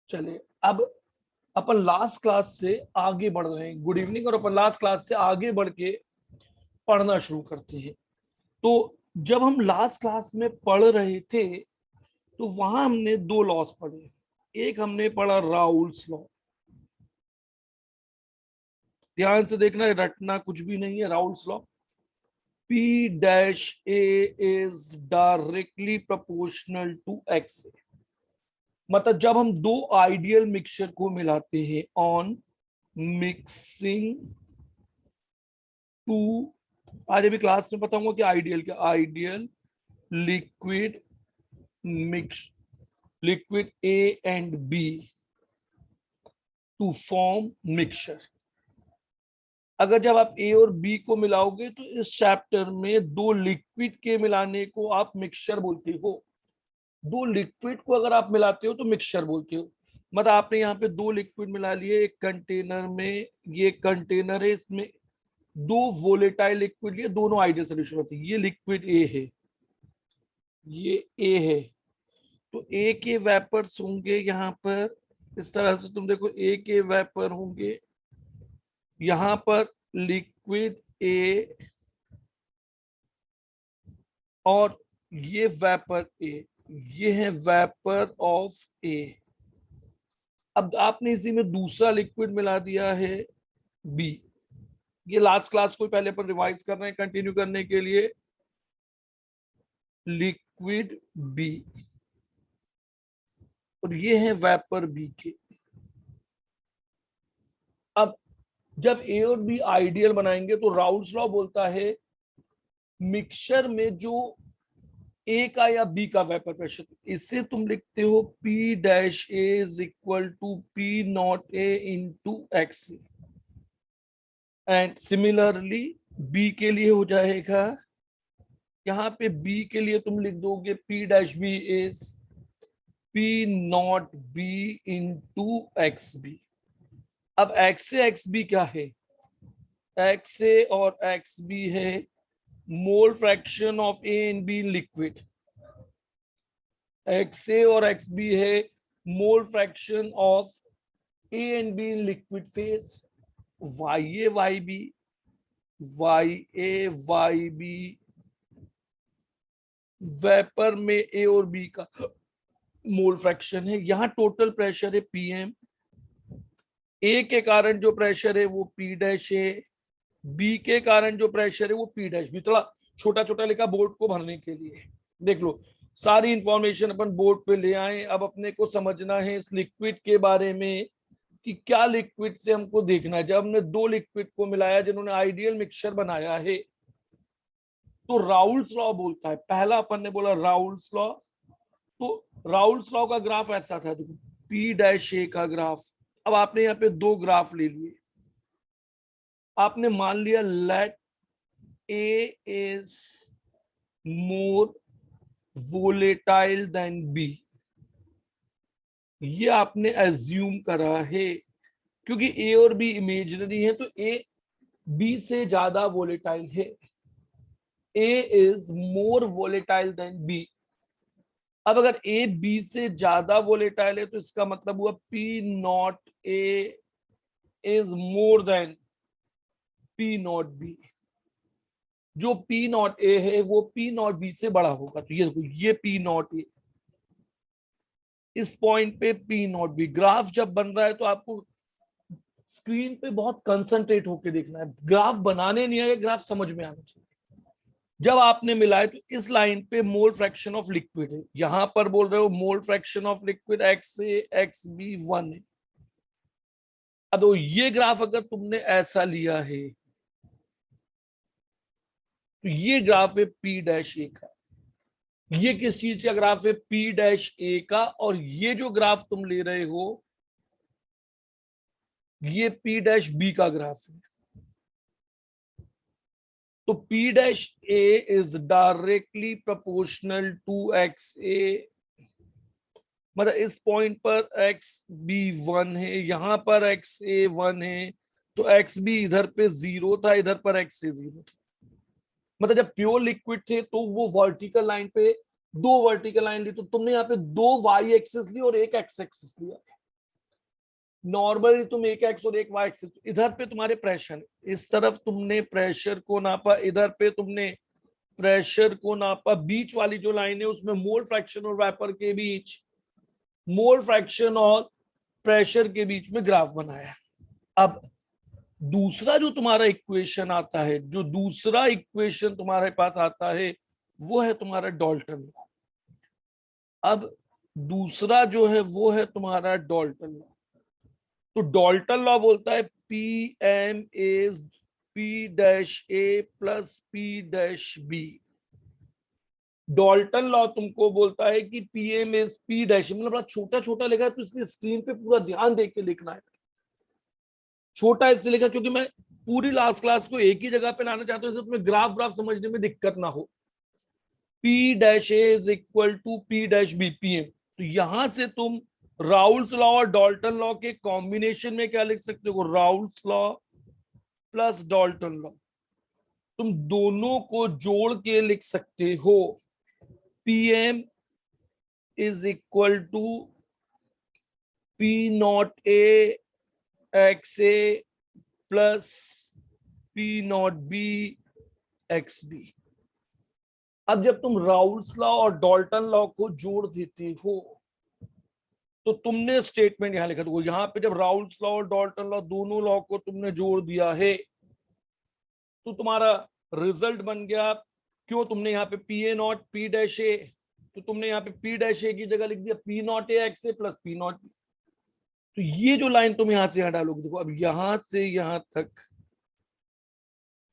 चलिए अब अपन last class से आगे बढ़ रहे हैं। Good evening. और अपन लास्ट क्लास से आगे बढ़ के पढ़ना शुरू करते हैं। तो जब हम लास्ट क्लास में पढ़ रहे थे तो वहां हमने दो लॉस पढ़े। एक हमने पढ़ा राउल्स लॉ। ध्यान से देखना, रटना कुछ भी नहीं है। Raoult's law, P dash A is directly proportional to X। मतलब जब हम दो आइडियल मिक्सचर को मिलाते हैं ऑन मिक्सिंग टू, आज अभी क्लास में बताऊंगा कि आइडियल क्या, ideal liquid mix, liquid A and B to form mixture. अगर जब आप ए और बी को मिलाओगे तो इस चैप्टर में दो लिक्विड के मिलाने को आप मिक्सचर बोलते हो। दो लिक्विड को अगर आप मिलाते हो तो मिक्सचर बोलते हो। मतलब आपने यहाँ पे दो लिक्विड मिला लिए एक कंटेनर में, ये कंटेनर है, इसमें दो वोलेटाइल लिक्विड लिए, दोनों आइडियल सोल्यूशन होते हैं। ये लिक्विड ए है, ये ए है, तो ए के वेपर्स होंगे यहाँ पर। इस तरह से तुम देखो, ए के वेपर होंगे यहाँ पर, लिक्विड ए और ये वेपर ए, ये है वेपर ऑफ ए। अब आपने इसी में दूसरा लिक्विड मिला दिया है बी। ये लास्ट क्लास को पहले पर रिवाइज कर रहे हैं कंटिन्यू करने के लिए। लिक्विड बी और ये है वेपर बी के। अब जब ए और बी आइडियल बनाएंगे तो राउल्स लॉ बोलता है मिक्सचर में जो ए का या बी का वेपर प्रेशर, इससे तुम लिखते हो P dash A is equal to P naught A into X. And similarly B के लिए हो जाएगा, यहाँ पे बी के लिए तुम लिख दोगे P dash B is P not B into X B. अब एक्स से एक्स बी क्या है, एक्स ए और एक्स बी है mole fraction of A and B in liquid. X A और एक्स बी है mole fraction of A and B in liquid phase. Y A Y B, Y A Y B vapour में A और B का mole fraction है। यहां total pressure है PM. ए के कारण जो प्रेशर है वो पी डैश है, बी के कारण जो प्रेशर है वो पी डैश बी। थोड़ा छोटा छोटा लिखा बोर्ड को भरने के लिए। देख लो, सारी इंफॉर्मेशन अपन बोर्ड पे ले आए। अब अपने को समझना है इस लिक्विड के बारे में कि क्या लिक्विड से हमको देखना है। जब हमने दो लिक्विड को मिलाया जिन्होंने आइडियल मिक्सचर बनाया है तो राउल्स लॉ बोलता है, पहला अपन ने बोला राउल्स लॉ। तो राउल्स लॉ का ग्राफ ऐसा था, देखो पी डैश ए का ग्राफ। अब आपने यहाँ पे दो ग्राफ ले लिए। आपने मान लिया let A is more volatile than B. ये आपने एज्यूम करा है क्योंकि ए और बी इमेजिनरी है, तो ए बी से ज्यादा वोलेटाइल है। A is more volatile than B. अब अगर ए बी से ज्यादा वोलेटाइल है तो इसका मतलब हुआ P not a is more than P not be. जो पी नॉट ए है वो पी नॉट बी से बड़ा होगा। तो ये देखो, ये पी नॉट ए, इस पॉइंट पे पी नॉट बी। ग्राफ जब बन रहा है तो आपको स्क्रीन पे बहुत कंसंट्रेट होकर देखना है, ग्राफ बनाने नहीं आएगा, ग्राफ समझ में आना चाहिए। जब आपने मिलाए तो इस लाइन पे मोल फ्रैक्शन ऑफ लिक्विड है, यहां पर बोल रहे हो mole fraction of liquid X A X B 1 है। अब ये ग्राफ अगर तुमने ऐसा लिया है तो ये ग्राफ है पी डैश ए का। ये किस चीज का ग्राफ है, पी डैश ए का। और ये जो ग्राफ तुम ले रहे हो ये पी डैश बी का ग्राफ है। तो P dash A is directly proportional to X A. मतलब इस पॉइंट पर एक्स बी 1 है, यहां पर एक्स ए 1 है, तो एक्स बी इधर पे 0 था, इधर पर एक्स ए 0 था। मतलब जब प्योर लिक्विड थे तो वो वर्टिकल लाइन पे दो वर्टिकल लाइन ली, तो तुमने यहाँ पे दो वाई एक्सिस ली और एक एक्स एक्सिस लिया। नॉर्मली तुम एक एक्स और एक वाई एक्सिस, इधर पे तुम्हारे प्रेशर, इस तरफ तुमने प्रेशर को नापा, इधर पे तुमने प्रेशर को नापा, बीच वाली जो लाइन है उसमें मोल फ्रैक्शन और वेपर के बीच, मोल फ्रैक्शन और प्रेशर के बीच में ग्राफ बनाया। अब दूसरा जो तुम्हारा इक्वेशन आता है, जो दूसरा इक्वेशन तुम्हारे पास आता है वो है तुम्हारा डाल्टन लॉ। अब दूसरा जो है वो है तुम्हारा डाल्टन लॉ। तो डाल्टन लॉ बोलता है P M is P dash A plus P dash B. Dalton law तुमको बोलता है कि P M is P dash, मतलब बड़ा छोटा छोटा लिखा है तो इसलिए स्क्रीन पे पूरा ध्यान देके लिखना है। छोटा इसलिए लिखा क्योंकि मैं पूरी लास्ट क्लास को एक ही जगह पे लाना चाहता हूँ, इसलिए तुम्हें ग्राफ ग्राफ समझने में दिक्कत ना हो। P dash A is equal to P dash B P M. तो यहां से तुम राउल्स लॉ और डाल्टन लॉ के कॉम्बिनेशन में क्या लिख सकते हो, Raoult's law plus Dalton law, तुम दोनों को जोड़ के लिख सकते हो। P M is equal to P not A X A plus P not B X B. अब जब तुम राउल्स लॉ और डाल्टन लॉ को जोड़ देते हो तो तुमने स्टेटमेंट यहां लिखा, तो यहां पे जब राउल्स लॉ और डाल्टन लॉ दोनों लॉ को तुमने जोड़ दिया है तो तुम्हारा रिजल्ट बन गया। क्यों, तुमने यहाँ पे P A not P dash A, तो तुमने यहाँ पे पी डैश ए की जगह लिख दिया P not A X A plus P not B. तो ये जो लाइन तुम यहां से यहां डालोगे, देखो अब यहां से यहां तक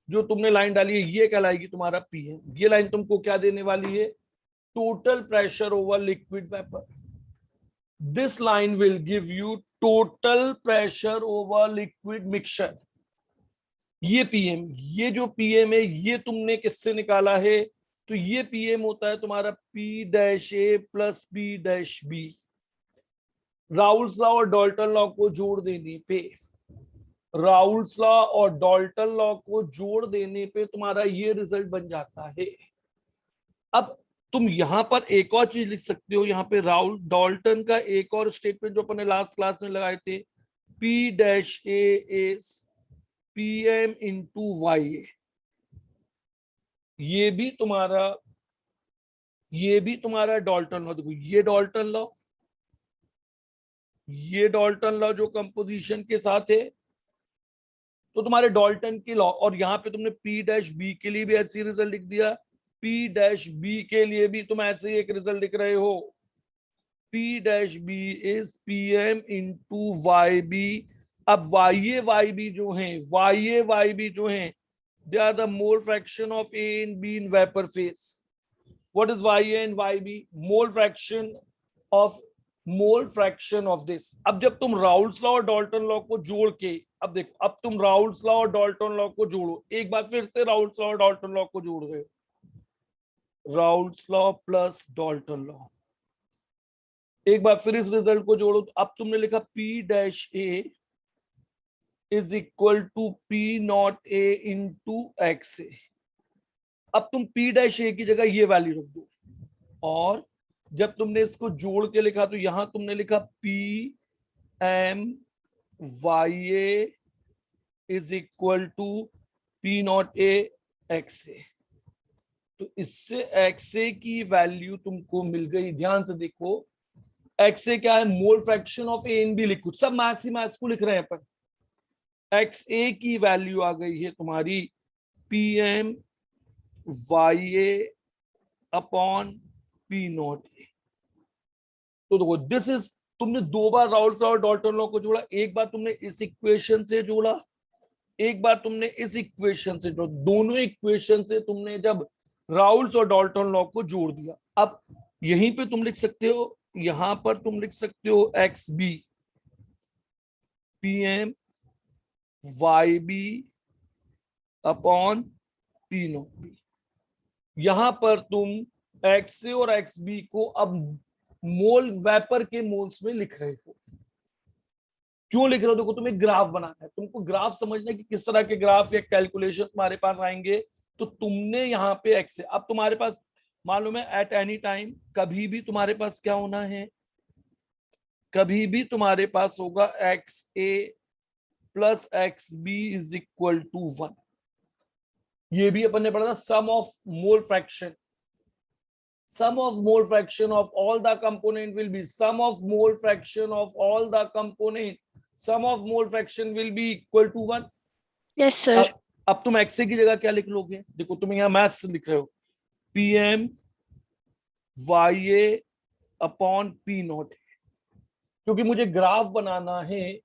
जो तुमने लाइन डाली है ये कहलाएगी तुम्हारा पी है। ये लाइन तुमको क्या देने वाली है, total pressure over liquid vapour. This line will give you total pressure over liquid mixture. ये पीएम, ये जो पीएम है ये तुमने किससे निकाला है, तो ये पीएम होता है तुम्हारा P dash A plus P dash B. Raoult's law और डाल्टन लॉ को जोड़ देने पे, राउल्स लॉ और डाल्टन लॉ को जोड़ देने पे तुम्हारा ये रिजल्ट बन जाता है। अब तुम यहां पर एक और चीज लिख सकते हो, यहां पे राउल डाल्टन का एक और स्टेटमेंट जो अपने लास्ट क्लास में लगाए थे, P dash A is P M into Y A. ये भी तुम्हारा डाल्टन लॉ। देखो ये डाल्टन लॉ, ये डाल्टन लॉ जो कंपोजिशन के साथ है, तो तुम्हारे डाल्टन की लॉ, और यहां पे तुमने पी डैश बी के लिए भी ऐसी रिजल्ट लिख दिया, पी डैश बी के लिए भी तुम ऐसे ही एक रिजल्ट लिख रहे हो, P dash B is P M into Y B. अब वाई बी जो है, वाई बी जो है, they are the mole fraction of A and B in vapour phase. What is Y A and Y B, mole fraction of this. अब जब तुम Raoult's law और Dalton law को जोड़ के, अब देखो अब तुम राउल्स लॉ और डाल्टन लॉ को जोड़ो, एक बार फिर से राउल्स लॉ और डाल्टन लॉ को जोड़ रहे हो, Raoult's law plus Dalton law, एक बार फिर इस रिजल्ट को जोड़ो, तो अब तुमने लिखा P dash A is equal to P not A into X A. अब तुम पी डैश ए की जगह ये वैल्यू रख दो, और जब तुमने इसको जोड़ के लिखा तो यहां तुमने लिखा P M Y A is equal to P not A X A. तो इससे एक्स ए की वैल्यू तुमको मिल गई। ध्यान से देखो, एक्स ए क्या है, mole fraction of A and B liquid, सब मैथ्स ही मैथ्स को लिख रहे हैं अपन। एक्स ए की वैल्यू आ गई है तुम्हारी P M Y A upon P not A. तो देखो दिस इज, तुमने दो बार राउल्स और डाल्टन लॉ को जोड़ा, एक बार तुमने इस इक्वेशन से जोड़ा, एक बार तुमने इस इक्वेशन से जोड़ा, दोनों इक्वेशन से तुमने जब राउल्स और डाल्टन लॉ को जोड़ दिया, अब यहीं पे तुम लिख सकते हो, यहां पर तुम लिख सकते हो X B P M Y B upon P not B. यहां पर तुम एक्स ए और एक्स बी को अब मोल वेपर के मोल्स में लिख रहे हो। क्यों लिख रहे हो, देखो तुम्हें ग्राफ बनाना है, तुमको ग्राफ समझना है कि किस तरह के ग्राफ या कैलकुलेशन तुम्हारे पास आएंगे। तो तुमने यहाँ पे एक्स ए, अब तुम्हारे पास मालूम है एट एनी टाइम कभी भी तुम्हारे पास क्या होना है, कभी भी तुम्हारे पास होगा X A plus X B is equal to 1। ये भी अपन ने पढ़ा था, sum of mole fraction, sum of mole fraction of all the component will be sum of mole fraction of all the component, sum of mole fraction will be equal to 1। Yes sir. अब तुम x की जगह क्या लिख लोगे? देखो तुम यहाँ मैथ्स लिख रहे हो, P M Y A upon P naught, क्योंकि मुझे ग्राफ बनाना है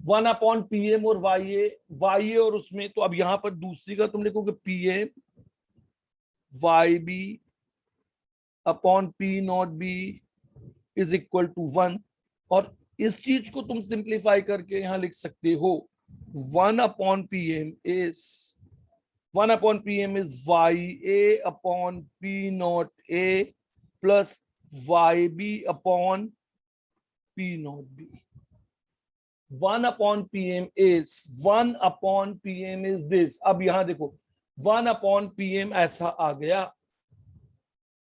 1 अपॉन पी एम और वाई ए और उसमें, तो अब यहां पर दूसरी का तुम लिखोगे P M Y B upon P not B is equal to 1। और इस चीज को तुम सिंप्लीफाई करके यहां लिख सकते हो 1 upon P M is Y A upon P not A plus Y B upon P not B. 1 upon P M is this. अब यहां देखो 1 अपॉन पी एम ऐसा आ गया।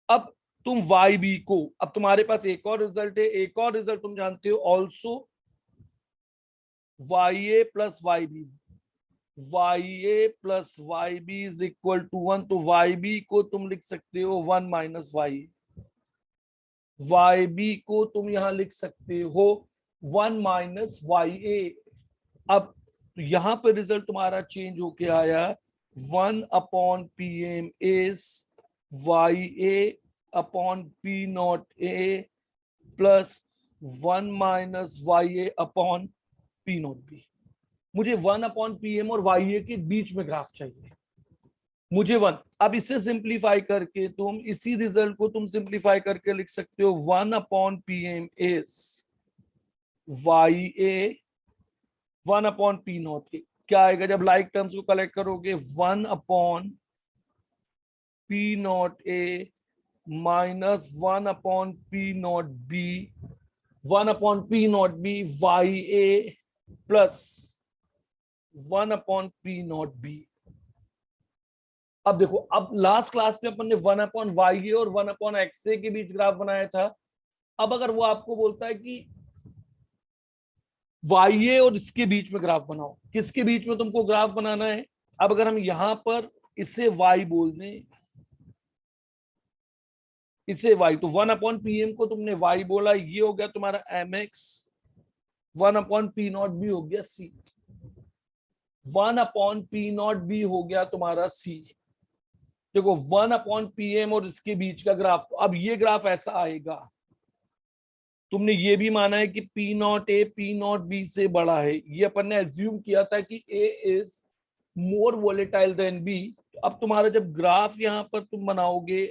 अब तुम वाई बी को, अब तुम्हारे पास एक और रिजल्ट है, एक और रिजल्ट तुम जानते हो, also Y A plus Y B is equal to 1। तो वाई बी को तुम लिख सकते हो 1 माइनस वाई बी को तुम यहां लिख सकते हो 1 माइनस वाई ए। अब यहां पर रिजल्ट तुम्हारा चेंज होके आया 1 upon P M is Y A upon P not A plus 1 minus Y A upon P not B. मुझे 1 अपॉन पी एम और वाई ए के बीच में ग्राफ चाहिए, मुझे 1। अब इसे सिंप्लीफाई करके तुम इसी रिजल्ट को तुम सिंप्लीफाई करके लिख सकते हो 1 upon P M is Y A 1 upon P not A. क्या आएगा जब लाइक टर्म्स को कलेक्ट करोगे? 1 upon P not A minus 1 upon P not B, 1 upon P not B Y A plus 1 upon P not B. अब देखो, अब last class में अपन ने 1 अपॉन वाई ए और 1 अपॉन एक्स ए के बीच ग्राफ बनाया था। अब अगर वो आपको बोलता है कि वाई ए और इसके बीच में ग्राफ बनाओ, किसके बीच में तुमको ग्राफ बनाना है? अब अगर हम यहां पर इसे वाई बोल दें, इसे वाई, तो 1 अपॉन पी एम को तुमने वाई बोला, ये हो गया तुम्हारा M X, 1 upon P not B हो गया C, 1 upon P not B हो गया तुम्हारा सी। देखो 1 अपॉन पी एम और इसके बीच का ग्राफ, तो अब ये ग्राफ ऐसा आएगा। तुमने ये भी माना है कि P not A P not B से बड़ा है, ये अपन ने एज्यूम किया था कि A is more volatile than B. अब तुम्हारा जब ग्राफ यहां पर तुम बनाओगे,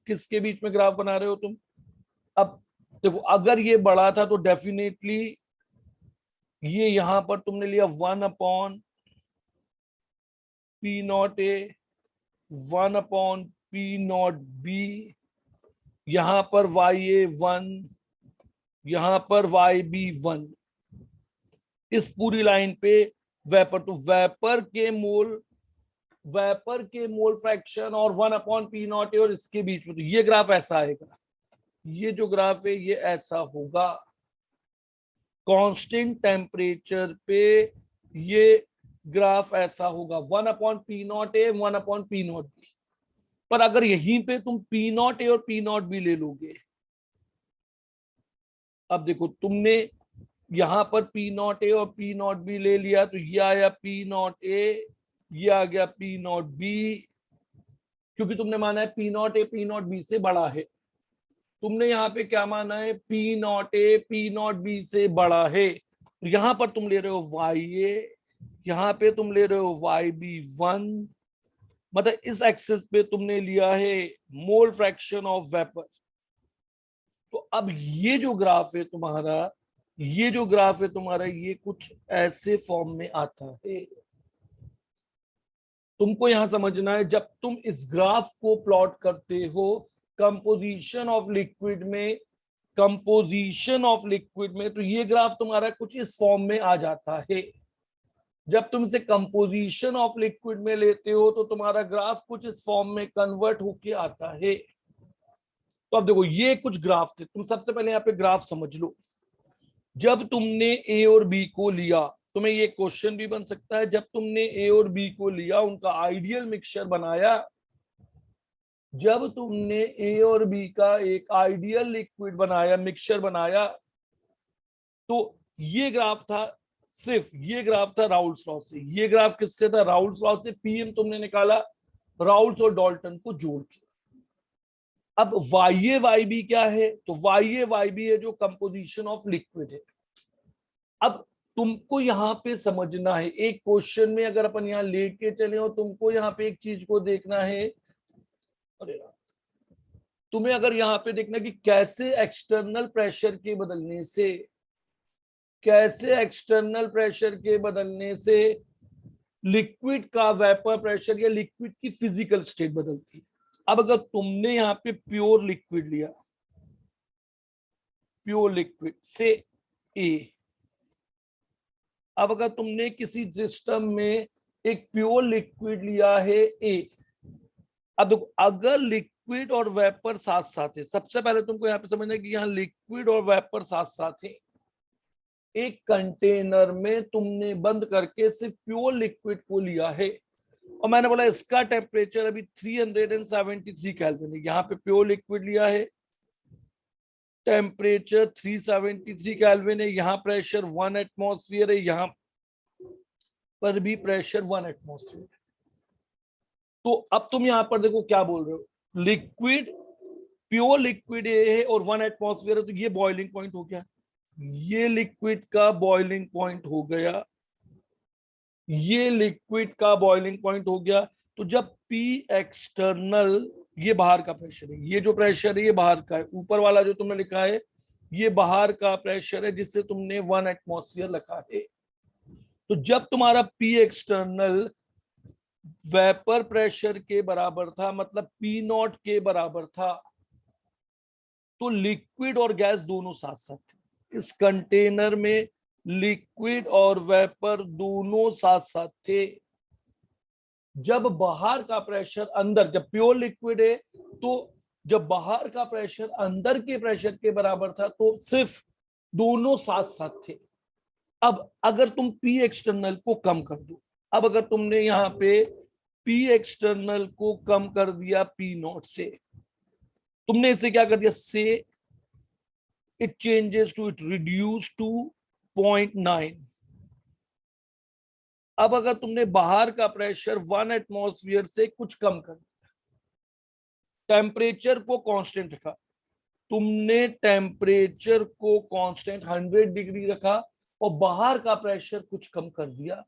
किसके बीच में ग्राफ बना रहे हो तुम? अब देखो, अगर ये बड़ा था तो डेफिनेटली ये यहां पर तुमने लिया 1 upon P not a, 1 upon P not B, यहां पर वाई ए 1, यहां पर वाई बी 1, इस पूरी लाइन पे वेपर, तो वेपर के मोल फ्रैक्शन और 1 अपॉन पी नॉट ए और इसके बीच में, तो ये ग्राफ ऐसा आएगा। ये जो ग्राफ है ये ऐसा होगा। कांस्टेंट टेम्परेचर पे ये ग्राफ ऐसा होगा, 1 upon P not a 1 upon P not be. पर अगर यहीं पे तुम पी नॉट ए और पी नॉट बी ले लोगे, अब देखो तुमने यहां पर पी नॉट ए और पी नॉट बी ले लिया, तो ये आया पी नॉट ए, ये आ गया पी नॉट बी, क्योंकि तुमने माना है P not A P not B से बड़ा है। तुमने यहाँ पे क्या माना है? P not A P not B से बड़ा है। यहां पर तुम ले रहे हो वाई ए, यहाँ पे तुम ले रहे हो वाई बी 1, मतलब इस एक्सिस पे तुमने लिया है मोल फ्रैक्शन ऑफ वेपर। तो अब ये जो ग्राफ है तुम्हारा, ये कुछ ऐसे फॉर्म में आता है। तुमको यहां समझना है, जब तुम इस ग्राफ को प्लॉट करते हो कंपोजिशन ऑफ लिक्विड में, तो ये ग्राफ तुम्हारा कुछ इस फॉर्म में आ जाता है। जब तुम इसे कंपोजिशन ऑफ लिक्विड में लेते हो तो तुम्हारा ग्राफ कुछ इस फॉर्म में कन्वर्ट होके आता है। तो अब देखो ये कुछ ग्राफ थे, तुम सबसे पहले यहाँ पे ग्राफ समझ लो। जब तुमने ए और बी को लिया, तुम्हें ये क्वेश्चन भी बन सकता है, जब तुमने ए और बी को लिया उनका आइडियल मिक्सचर बनाया, जब तुमने ए और बी का एक आइडियल लिक्विड बनाया, मिक्सचर बनाया, तो ये ग्राफ था, सिर्फ ये ग्राफ था राउल्स लॉ से। ये ग्राफ किससे था? राउल्स लॉ से। पीएम तुमने निकाला राउल्स और डाल्टन को जोड़ के। अब वाई वाई बी क्या है? तो वाई वाई बी है जो कंपोजिशन ऑफ लिक्विड है। अब तुमको यहाँ पे समझना है, एक क्वेश्चन में अगर अपन यहाँ लेके चले हो, तुमको यहाँ पे एक चीज को देखना है, अरे तुम्हें अगर यहाँ पे देखना कि कैसे एक्सटर्नल प्रेशर के बदलने से, कैसे एक्सटर्नल प्रेशर के बदलने से लिक्विड का वेपर प्रेशर या लिक्विड की फिजिकल स्टेट बदलती है। अब अगर तुमने यहाँ पे प्योर लिक्विड लिया, प्योर लिक्विड से ए, अब अगर तुमने किसी सिस्टम में एक प्योर लिक्विड लिया है ए, अब देखो अगर लिक्विड और वेपर साथ साथ है, सबसे पहले तुमको यहाँ पे समझना है कि यहाँ लिक्विड और वेपर साथ साथ है। एक कंटेनर में तुमने बंद करके सिर्फ प्योर लिक्विड को लिया है, और मैंने बोला इसका टेम्परेचर अभी 373 केल्विन है। यहाँ पे प्योर लिक्विड लिया है, टेम्परेचर 373 केल्विन है, यहाँ प्रेशर 1 एटमॉस्फेयर है, यहाँ पर भी प्रेशर 1 एटमॉस्फेयर है। तो अब तुम यहाँ पर देखो क्या बोल रहे हो, लिक्विड, प्योर लिक्विड है और 1 एटमॉस्फेयर है, तो ये बॉइलिंग पॉइंट हो गया, ये लिक्विड का बॉइलिंग पॉइंट हो गया, ये लिक्विड का बॉइलिंग पॉइंट हो गया। तो जब P एक्सटर्नल, ये बाहर का प्रेशर है, ये जो प्रेशर है ये बाहर का है, ऊपर वाला जो तुमने लिखा है ये बाहर का प्रेशर है जिससे तुमने 1 एटमॉस्फेयर लिखा है। तो जब तुम्हारा P एक्सटर्नल वेपर प्रेशर के बराबर था, मतलब P0 के बराबर था, तो लिक्विड और गैस दोनों साथ साथ थे। इस कंटेनर में लिक्विड और वेपर दोनों साथ साथ थे। जब बाहर का प्रेशर अंदर, जब प्योर लिक्विड है तो जब बाहर का प्रेशर अंदर के प्रेशर के बराबर था, तो सिर्फ दोनों साथ साथ थे। अब अगर तुम P एक्सटर्नल को कम कर दो, अब अगर तुमने यहाँ पे P एक्सटर्नल को कम कर दिया P0 से, तुमने इसे क्या कर दिया, say it changes to, it reduce to 0.9। अब अगर तुमने बाहर का प्रेशर 1 एटमॉस्फेयर से कुछ कम कर दिया, टेम्परेचर को कांस्टेंट रखा, तुमने टेम्परेचर को कांस्टेंट 100 डिग्री रखा और बाहर का प्रेशर कुछ कम कर दिया,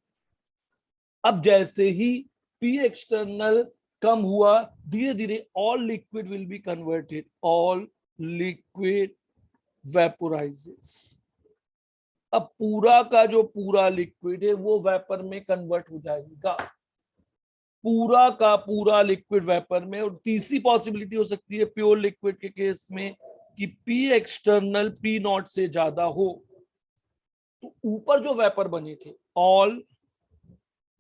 अब जैसे ही P एक्सटर्नल कम हुआ, धीरे धीरे all liquid will be converted, all liquid vaporises. अब पूरा का जो पूरा लिक्विड है वो वेपर में कन्वर्ट हो जाएगा, पूरा का पूरा लिक्विड वेपर में। और तीसरी पॉसिबिलिटी हो सकती है प्योर लिक्विड के केस में कि P एक्सटर्नल P0 से ज्यादा हो, तो ऊपर जो वेपर बने थे, all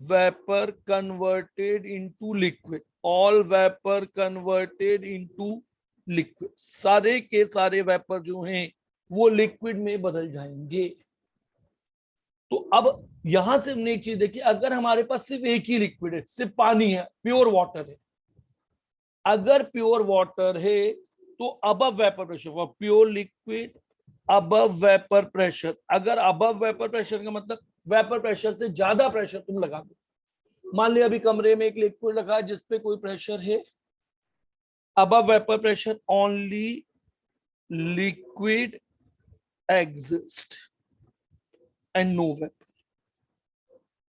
vapour converted into liquid, all vapour converted into liquid, सारे के सारे वेपर जो हैं वो लिक्विड में बदल जाएंगे। तो अब यहां से हमने एक चीज देखी, अगर हमारे पास सिर्फ एक ही लिक्विड है, सिर्फ पानी है, प्योर वाटर है, अगर प्योर वाटर है तो above vapour pressure, for pure liquid above vapour pressure, अगर अबव वेपर प्रेशर का मतलब वेपर प्रेशर से ज्यादा प्रेशर तुम लगा दो। मान लिया अभी कमरे में एक लिक्विड रखा है जिसपे कोई प्रेशर है, above vapour pressure, only liquid exist and no vapour.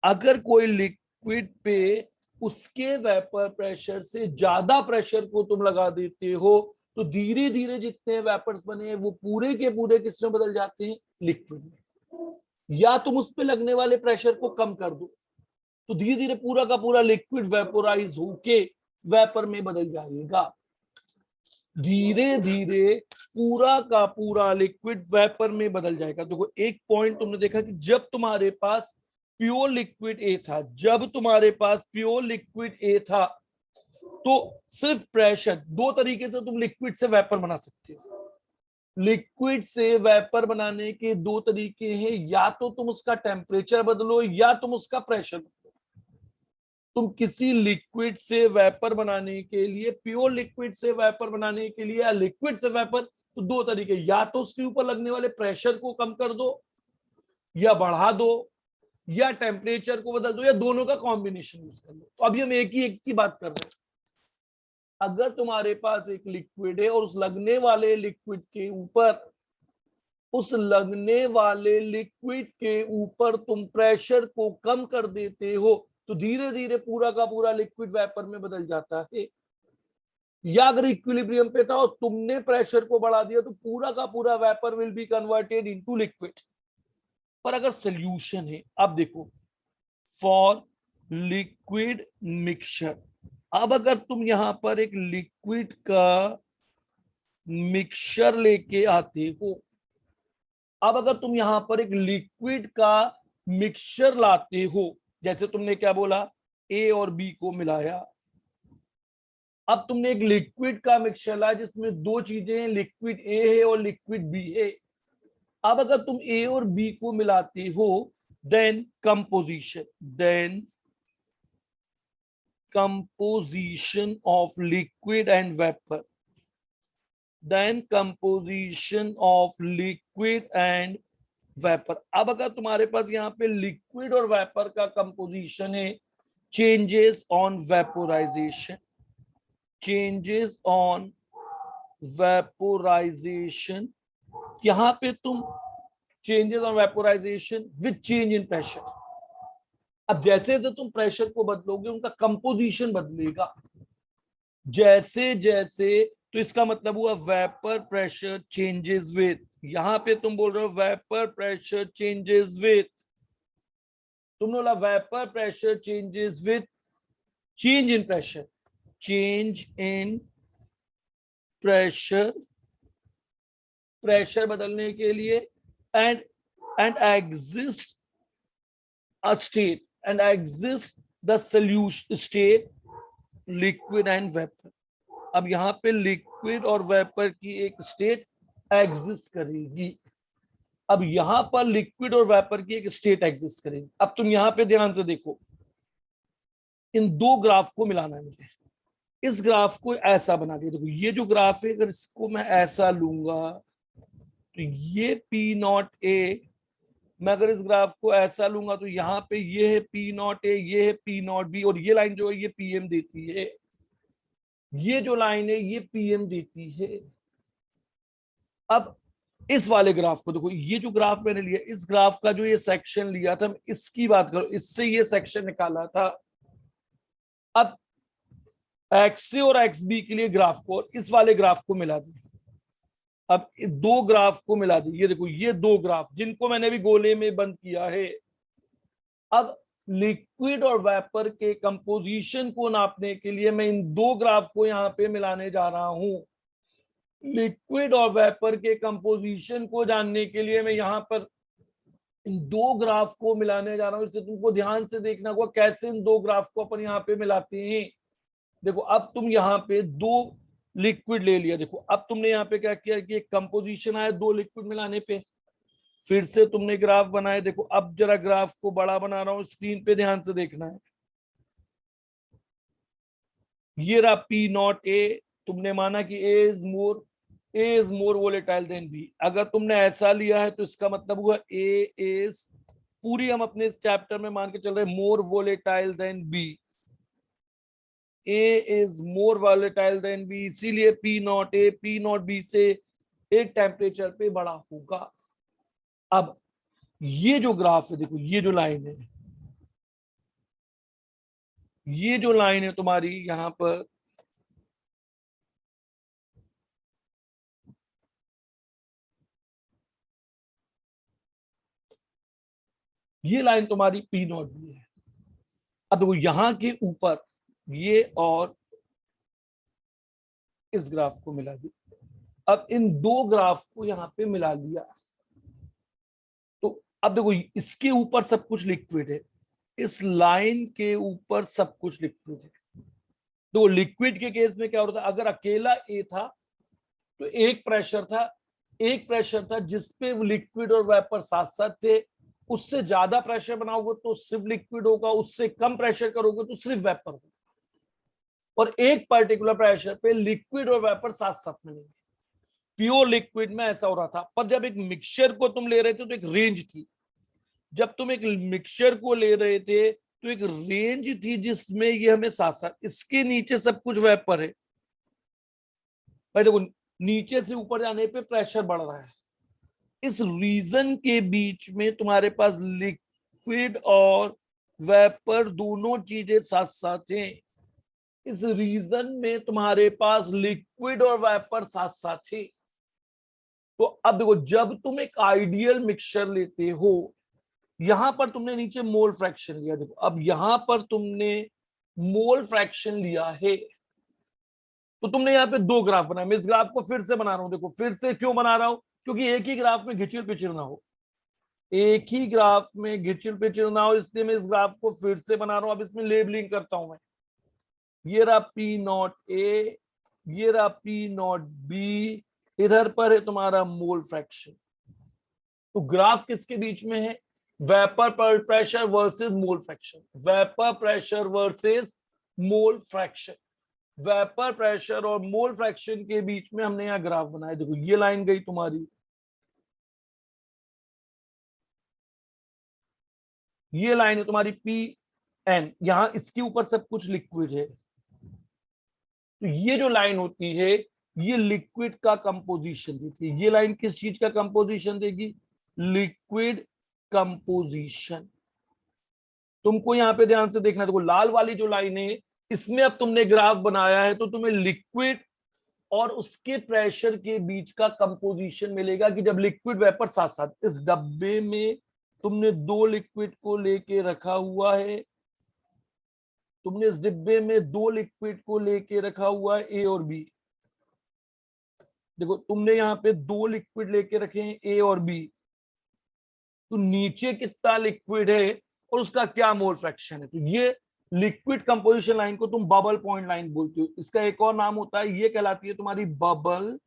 अगर कोई लिक्विड पे उसके वेपर प्रेशर से ज्यादा प्रेशर को तुम लगा देते हो, तो धीरे धीरे जितने वेपर्स बने हैं वो पूरे के पूरे किस में बदल जाते हैं, लिक्विड में। या तुम उस पे लगने वाले प्रेशर को कम कर दो, तो धीरे धीरे पूरा का पूरा लिक्विड वेपोराइज होके वेपर में बदल जाएगा। धीरे धीरे पूरा का पूरा लिक्विड वेपर में बदल जाएगा। तो एक पॉइंट तुमने देखा कि जब तुम्हारे पास प्योर लिक्विड ए था, जब तुम्हारे पास प्योर लिक्विड ए था, तो सिर्फ प्रेशर, दो तरीके से तुम लिक्विड से वेपर बना सकते हो। लिक्विड से वेपर बनाने के दो तरीके हैं, या तो तुम उसका टेम्परेचर बदलो या तुम उसका प्रेशर बदलो। तुम किसी लिक्विड से वेपर बनाने के लिए, प्योर लिक्विड से वेपर बनाने के लिए या लिक्विड से वेपर, तो दो तरीके, या तो उसके ऊपर लगने वाले प्रेशर को कम कर दो या बढ़ा दो, या टेम्परेचर को बदल दो, या दोनों का कॉम्बिनेशन यूज कर लो। तो अभी हम एक की बात कर रहे हैं। अगर तुम्हारे पास एक लिक्विड है और उस लगने वाले लिक्विड के ऊपर, उस लगने वाले लिक्विड के ऊपर तुम प्रेशर को कम कर देते हो, तो धीरे धीरे पूरा का पूरा लिक्विड वेपर में बदल जाता है। या अगर इक्विलिब्रियम पे था और तुमने प्रेशर को बढ़ा दिया, तो पूरा का पूरा vapour will be converted into liquid. पर अगर सोल्यूशन है, अब देखो, फॉर लिक्विड मिक्सचर, अब अगर तुम यहां पर एक लिक्विड का मिक्सचर लेके आते हो, अब अगर तुम यहां पर एक लिक्विड का मिक्सचर लाते हो, जैसे तुमने क्या बोला, ए और बी को मिलाया, अब तुमने एक लिक्विड का मिक्सचर लाया जिसमें दो चीजें हैं, लिक्विड ए है और लिक्विड बी है। अब अगर तुम ए और बी को मिलाते हो, then composition of liquid and vapor, अब अगर तुम्हारे पास यहाँ पे लिक्विड और वेपर का कंपोजिशन है, चेंजेस ऑन वेपोराइजेशन, यहाँ पे तुम changes on vaporisation with change in pressure. अब जैसे जैसे तुम प्रेशर को बदलोगे, उनका कंपोजिशन बदलेगा जैसे जैसे, तो इसका मतलब हुआ वेपर प्रेशर चेंजेस विद, यहां पे तुम बोल रहे हो वेपर प्रेशर चेंजेस विद, तुमने बोला vapour pressure changes with change in pressure, change in pressure, pressure बदलने के लिए, and exist a state, and exist the solution state liquid and vapour. अब यहाँ पे लिक्विड और वेपर की एक स्टेट एग्जिस्ट करेगी। अब यहां पर लिक्विड और वेपर की एक स्टेट एग्जिस्ट करेगी। अब तुम यहां पे ध्यान से देखो, इन दो ग्राफ को मिलाना है मुझे। इस ग्राफ को ऐसा बना दिया, देखो ये जो ग्राफ है, अगर इसको मैं ऐसा लूंगा, तो ये पी नॉट ए, मैं अगर इस ग्राफ को ऐसा लूंगा, तो यहाँ पे ये है पी नॉट ए, ये है पी नॉट बी, और ये लाइन जो है ये पीएम देती है, ये जो लाइन है ये पीएम देती है। अब इस वाले ग्राफ को देखो, ये जो ग्राफ मैंने लिया, इस ग्राफ का जो ये सेक्शन लिया था, इसकी बात करो, इससे ये सेक्शन निकाला था। अब एक्स ए और एक्स बी के लिए ग्राफ को और इस वाले ग्राफ को मिला दी। अब दो ग्राफ को मिला दी, ये देखो ये दो ग्राफ जिनको मैंने भी गोले में बंद किया है। अब लिक्विड और वेपर के कंपोजिशन को नापने के लिए मैं इन दो ग्राफ को यहां पे मिलाने जा रहा हूं। लिक्विड और वेपर के कंपोजिशन को जानने के लिए मैं यहां पर इन दो ग्राफ को मिलाने जा रहा हूं। इससे तुमको ध्यान से देखना होगा कैसे इन दो ग्राफ को अपन यहाँ पे मिलाते हैं। देखो अब तुम यहाँ पे दो लिक्विड ले लिया, देखो अब तुमने यहाँ पे क्या किया कि एक कंपोजिशन आया दो लिक्विड मिलाने पे, फिर से तुमने ग्राफ बनाए। देखो अब जरा ग्राफ को बड़ा बना रहा हूं, स्क्रीन पे ध्यान से देखना है। ये रहा पी नॉट ए, तुमने माना कि A is more volatile than B. अगर तुमने ऐसा लिया है तो इसका मतलब हुआ ए इज, पूरी हम अपने इस चैप्टर में मान के चल रहे, more volatile than B, A is more volatile than B, इसीलिए P not A P not B से एक टेम्परेचर पे बड़ा होगा। अब ये जो ग्राफ है, देखो ये जो लाइन है, ये जो लाइन है तुम्हारी यहां पर, ये लाइन तुम्हारी पी नॉट बी है। अब देखो यहां के ऊपर ये और इस ग्राफ को मिला दिया। अब इन दो ग्राफ को यहां पे मिला लिया, तो अब देखो इसके ऊपर सब कुछ लिक्विड है, इस लाइन के ऊपर सब कुछ लिक्विड है। तो लिक्विड के केस में क्या होता है, अगर अकेला ए था तो एक प्रेशर था जिसपे लिक्विड और वेपर साथ साथ थे। उससे ज्यादा प्रेशर बनाओगे तो सिर्फ लिक्विड होगा, उससे कम प्रेशर करोगे तो सिर्फ वेपर होगा। और एक पर्टिकुलर प्रेशर पे लिक्विड और वेपर साथ साथ मिलेंगे। प्योर लिक्विड में ऐसा हो रहा था, पर जब एक मिक्सचर को तुम ले रहे थे तो एक रेंज थी। जब तुम एक मिक्सचर को ले रहे थे तो एक रेंज थी जिसमें ये हमें साथ साथ, इसके नीचे सब कुछ वेपर है भाई। देखो नीचे से ऊपर जाने पे प्रेशर बढ़ रहा है, इस रीजन के बीच में तुम्हारे पास लिक्विड और वेपर दोनों चीजें साथ साथ हैं। इस रीजन में तुम्हारे पास लिक्विड और वेपर साथ साथ है। तो अब देखो, जब तुम एक आइडियल मिक्सचर लेते हो, यहां पर तुमने नीचे मोल फ्रैक्शन लिया। देखो अब यहां पर तुमने मोल फ्रैक्शन लिया है, तो तुमने यहाँ पे दो ग्राफ बनाए। मैं इस ग्राफ को फिर से बना रहा हूं। देखो फिर से क्यों बना रहा हूं, क्योंकि एक ही ग्राफ में घिचल पिचल ना हो, एक ही ग्राफ में घिचल पिचल ना हो, इसलिए मैं इस ग्राफ को फिर से बना रहा हूं। अब इसमें लेबलिंग करता हूं मैं। ये रहा पी नॉट ए, ये रहा पी नॉट बी, इधर पर है तुम्हारा मोल फ्रैक्शन। तो ग्राफ किसके बीच में है, vapour pressure versus mole fraction, vapour pressure versus mole fraction. Vapour pressure और मोल फ्रैक्शन के बीच में हमने यहां ग्राफ बनाया। देखो ये लाइन गई तुम्हारी, ये लाइन है तुम्हारी पी एन, यहां इसके ऊपर सब कुछ लिक्विड है। तो ये जो लाइन होती है ये लिक्विड का कंपोजिशन देती है। ये लाइन किस चीज का कंपोजिशन देगी, लिक्विड कंपोजिशन। तुमको यहां पे ध्यान से देखना। देखो लाल वाली जो लाइन है, इसमें अब तुमने ग्राफ बनाया है तो तुम्हें लिक्विड और उसके प्रेशर के बीच का कंपोजिशन मिलेगा कि जब लिक्विड वेपर साथ साथ, इस डब्बे में तुमने दो लिक्विड को लेके रखा हुआ है, तुमने इस डिब्बे में दो लिक्विड को लेके रखा हुआ है, ए और बी। देखो तुमने यहाँ पे दो लिक्विड लेके रखे हैं, ए और बी। तो नीचे कितना लिक्विड है और उसका क्या मोल फ्रैक्शन है। तो ये लिक्विड कंपोजिशन लाइन को तुम बबल पॉइंट लाइन बोलते हो। इसका एक और नाम होता है, ये कहलाती है तुम्हारी बबल।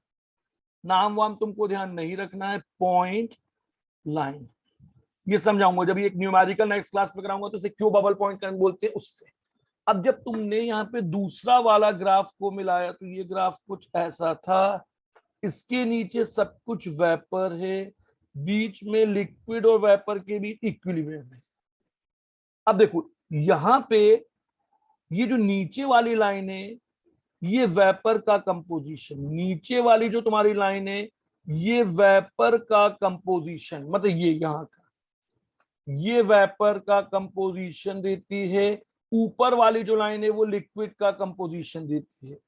नाम वाम तुमको ध्यान नहीं रखना है, पॉइंट लाइन। ये समझाऊंगा जब ये एक न्यूमेरिकल नेक्स्ट क्लास में कराऊंगा, तो इसे क्यों बबल पॉइंट लाइन बोलते हैं उससे। अब जब तुमने यहाँ पे दूसरा वाला ग्राफ को मिलाया तो ये ग्राफ कुछ ऐसा था, इसके नीचे सब कुछ वेपर है, बीच में लिक्विड और वेपर के बीच इक्विलिब्रियम है। अब देखो यहां पे ये जो नीचे वाली लाइन है ये वेपर का कंपोजिशन, नीचे वाली जो तुम्हारी लाइन है ये वेपर का कंपोजिशन, मतलब ये यहां का, ये वेपर का कंपोजिशन देती है। ऊपर वाली जो लाइन है वो लिक्विड का कंपोजिशन देती है।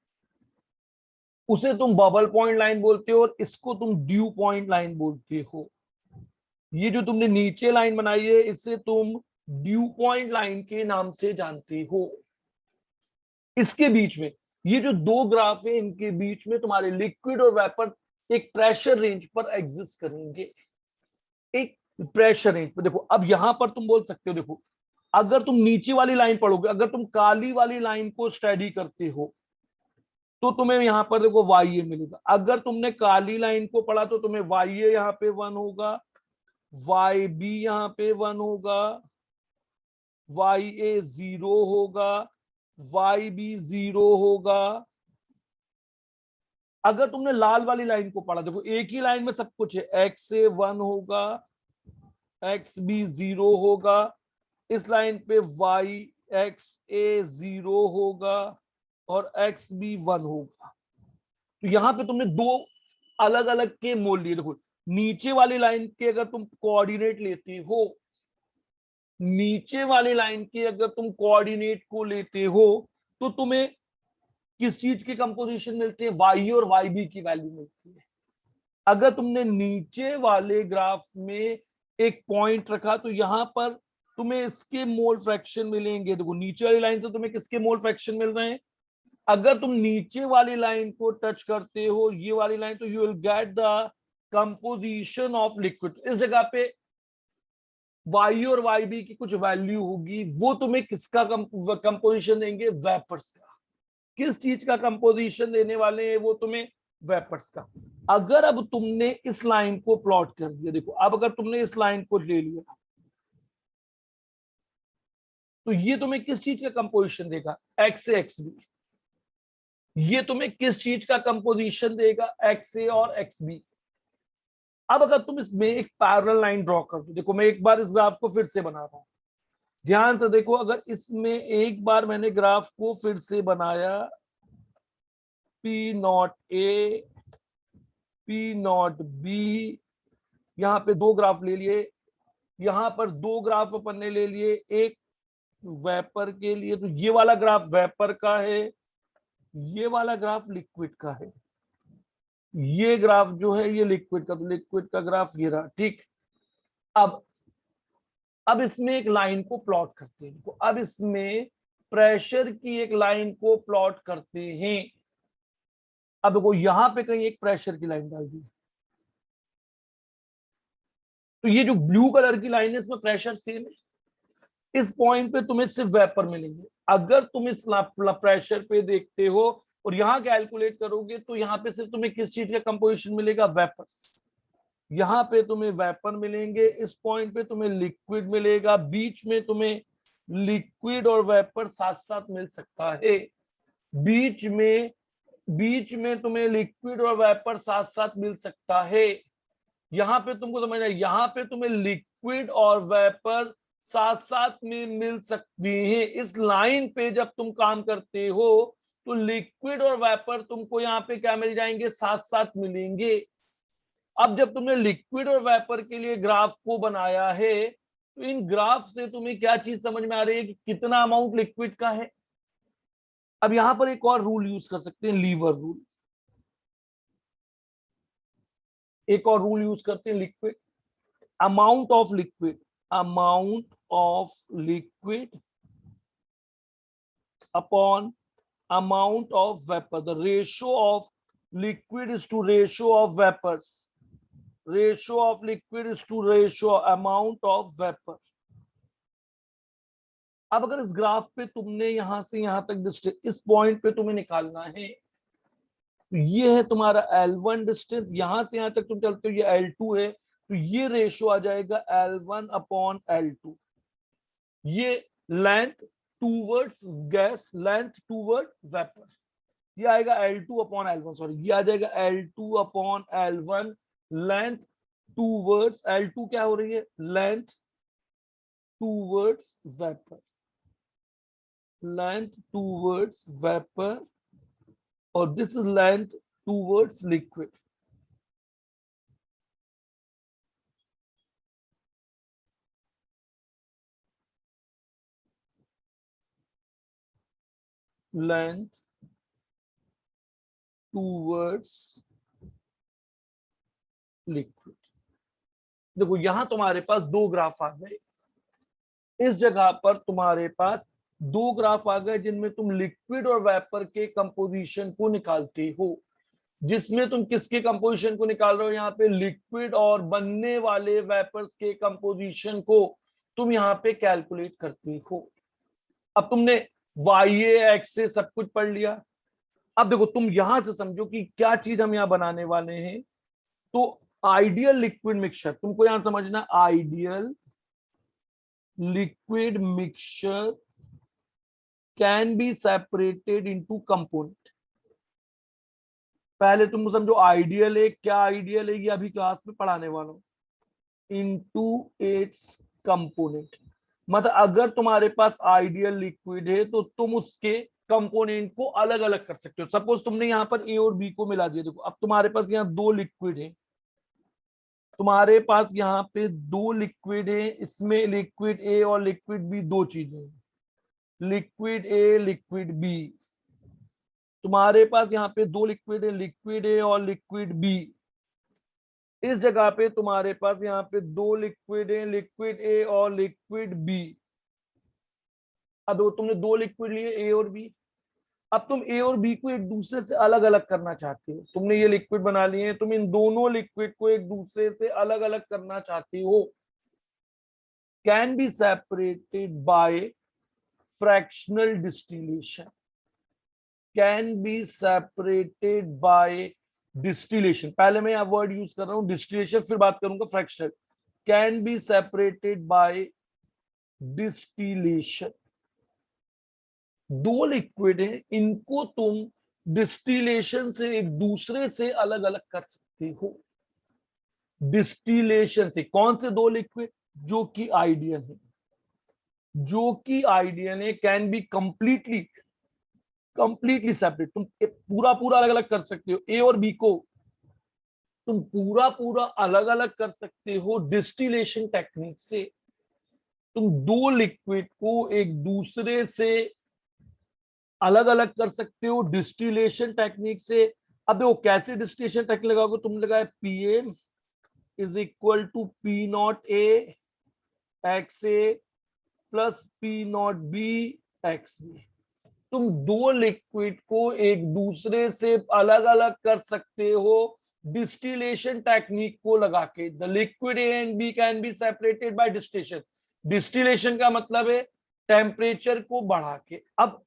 उसे तुम बबल पॉइंट लाइन बोलते हो और इसको तुम ड्यू पॉइंट लाइन बोलते हो। ये जो तुमने नीचे लाइन बनाई है इसे तुम ड्यू पॉइंट लाइन के नाम से जानते हो। इसके बीच में ये जो दो ग्राफ है इनके बीच में तुम्हारे लिक्विड और वेपर एक प्रेशर रेंज पर एग्जिस्ट करेंगे, एक प्रेशर रेंज पर। देखो अब यहां पर तुम बोल सकते हो, देखो अगर तुम नीचे वाली लाइन पढ़ोगे, अगर तुम काली वाली लाइन को स्टडी करते हो तो तुम्हें यहां पर देखो वाई ए मिलेगा। अगर तुमने काली लाइन को पढ़ा तो तुम्हें वाई ए यहाँ पे 1 होगा, वाई बी यहाँ पे 1 होगा, वाई ए 0 होगा, वाई बी 0 होगा। अगर तुमने लाल वाली लाइन को पढ़ा, देखो एक ही लाइन में सब कुछ है, एक्स ए 1 होगा, एक्स बी 0 होगा, इस लाइन पे वाई एक्स ए 0 होगा और एक्स बी 1 होगा। तो यहां पे तुमने दो अलग अलग के मोल लिए। देखो नीचे वाली लाइन के अगर तुम कोऑर्डिनेट लेते हो, नीचे वाली लाइन के अगर तुम कोऑर्डिनेट को लेते हो तो तुम्हें किस चीज के कंपोजिशन मिलते हैं, वाई और वाई बी की वैल्यू मिलती है। अगर तुमने नीचे वाले ग्राफ में एक पॉइंट रखा तो यहां पर तुम्हें इसके मोल फ्रैक्शन मिलेंगे। देखो नीचे वाली लाइन से तुम्हें किसके मोल फ्रैक्शन मिल रहे हैं, अगर तुम नीचे वाली लाइन को टच करते हो, ये वाली लाइन, तो you will get the composition of liquid. इस जगह पे वाई और वाई बी की कुछ वैल्यू होगी, वो तुम्हें किसका कंपोजिशन देंगे, वेपर्स का। किस चीज का कंपोजिशन देने वाले हैं वो तुम्हें, वेपर्स का। अगर अब तुमने इस लाइन को प्लॉट कर दिया, देखो अब अगर तुमने इस लाइन को ले लिया तो ये तुम्हें किस चीज का कंपोजिशन देगा, एक्स ए एक्स बी। ये तुम्हें किस चीज का कंपोजिशन देगा, एक्स ए और एक्स बी। अब अगर तुम इसमें एक पैरेलल लाइन ड्रॉ कर दो, देखो मैं एक बार इस ग्राफ को फिर से बना रहा हूं, ध्यान से देखो। अगर इसमें एक बार मैंने ग्राफ को फिर से बनाया, P not A, P not B, यहां पे दो ग्राफ ले लिए, यहां पर दो ग्राफ अपन ने ले लिए, एक वेपर के लिए, तो ये वाला ग्राफ वेपर का है, ये वाला ग्राफ लिक्विड का है, ये ग्राफ जो है ये लिक्विड का, तो लिक्विड का ग्राफ ये रहा, ठीक। अब इसमें एक लाइन को प्लॉट करते हैं, तो अब इसमें प्रेशर की एक लाइन को प्लॉट करते हैं। अब देखो यहां पे कहीं एक प्रेशर की लाइन डाल दी, तो ये जो ब्लू कलर की लाइन है इसमें प्रेशर सेम है। इस पॉइंट पे तुम्हें सिर्फ वेपर मिलेंगे। अगर तुम इस प्रेशर पे देखते हो और यहां कैलकुलेट करोगे तो यहां पे सिर्फ तुम्हें किस चीज का कंपोजिशन मिलेगा, वेपर्स। यहां पे तुम्हें वेपर मिलेंगे, इस पॉइंट पे तुम्हें लिक्विड मिलेगा, बीच में तुम्हें लिक्विड और वेपर साथ साथ मिल सकता है। बीच में तुम्हें लिक्विड और वेपर साथ साथ मिल सकता है। यहां पे तुमको समझना है, यहां पे तुम्हें लिक्विड और वेपर साथ साथ में मिल सकती हैं। इस लाइन पे जब तुम काम करते हो तो लिक्विड और वेपर तुमको यहाँ पे क्या मिल जाएंगे, साथ साथ मिलेंगे। अब जब तुमने लिक्विड और वेपर के लिए ग्राफ को बनाया है तो इन ग्राफ से तुम्हें क्या चीज समझ में आ रही है कि कितना अमाउंट लिक्विड का है। अब यहां पर एक और रूल यूज कर सकते हैं, लीवर रूल। एक और रूल यूज करते हैं, liquid, amount of liquid, amount of liquid upon amount of vapor, the ratio of liquid is to ratio of vapors, ratio of liquid is to ratio amount of vapor। अब अगर इस graph पे तुमने यहां से यहां तक डिस्टेंस, इस पॉइंट पे तुम्हें निकालना है, तो ये है तुम्हारा L1 डिस्टेंस, यहां से यहां तक तुम चलते हो, ये L2 है, तो ये रेशियो आ जाएगा L1 अपॉन L2। ये length towards gas, length toward vapour, ये आएगा L2 अपॉन L1, सॉरी ये आ जाएगा L2 upon L1, length towards, L2 क्या हो रही है, length towards vapour, length towards vapour, और this is length towards liquid. Length towards liquid. देखो यहां तुम्हारे पास दो ग्राफ आ गए, इस जगह पर तुम्हारे पास दो ग्राफ आ गए जिनमें तुम लिक्विड और वेपर के कंपोजिशन को निकालते हो। जिसमें तुम किसके कंपोजिशन को निकाल रहे हो, यहाँ पे लिक्विड और बनने वाले वेपर्स के कंपोजिशन को तुम यहाँ पे कैलकुलेट करते हो। अब तुमने वाई एक्स से सब कुछ पढ़ लिया। अब देखो तुम यहां से समझो कि क्या चीज हम यहाँ बनाने वाले हैं। तो आइडियल लिक्विड मिक्सचर तुमको यहां समझना, ideal liquid mixture can be separated into component. पहले तुम समझो आइडियल है, क्या आइडियल है, ये अभी क्लास में पढ़ाने वाला हूं। इनटू इट्स कंपोनेंट, मतलब अगर तुम्हारे पास आइडियल लिक्विड है तो तुम उसके कंपोनेंट को अलग अलग कर सकते हो। सपोज तुमने यहाँ पर ए और बी को मिला दिया, देखो अब तुम्हारे पास यहाँ दो लिक्विड है, तुम्हारे पास यहाँ पे दो लिक्विड है, इसमें लिक्विड ए और लिक्विड बी दो चीजें, लिक्विड ए लिक्विड बी। तुम्हारे पास यहाँ पे दो लिक्विड है, लिक्विड ए और लिक्विड बी। इस जगह पे तुम्हारे पास यहाँ पे दो लिक्विड है, लिक्विड ए और लिक्विड बी। अब तुमने दो लिक्विड लिए ए और बी, अब तुम ए और बी को एक दूसरे से अलग अलग करना चाहते हो। तुमने ये लिक्विड बना लिए हैं, तुम इन दोनों लिक्विड को एक दूसरे से अलग अलग करना चाहते हो। Can be separated bye fractional distillation, can be separated by distillation. पहले मैं यहां वर्ड यूज कर रहा हूं डिस्टिलेशन, फिर बात करूंगा fractional. Can be separated by distillation. दो लिक्विड है, इनको तुम डिस्टिलेशन से एक दूसरे से अलग अलग कर सकते हो। डिस्टिलेशन से कौन से दो लिक्विड? जो कि आइडियल है, जो कि आइडियल है, कैन बी कंप्लीटली सेपरेट। तुम पूरा पूरा अलग अलग कर सकते हो। ए और बी को तुम पूरा पूरा अलग अलग कर सकते हो डिस्टिलेशन टेक्निक से। तुम दो लिक्विड को एक दूसरे से अलग अलग कर सकते हो डिस्टिलेशन टेक्निक से। अब देखो कैसे डिस्टिलेशन टेक्निक लगाओगे, तुम लगाए PM is equal to P not A X A plus P not B X B. तुम दो लिक्विड को एक दूसरे से अलग अलग कर सकते हो डिस्टिलेशन टेक्निक को लगा के। The liquid A and B can be separated by distillation. Distillation का मतलब है टेम्परेचर को बढ़ा के। अब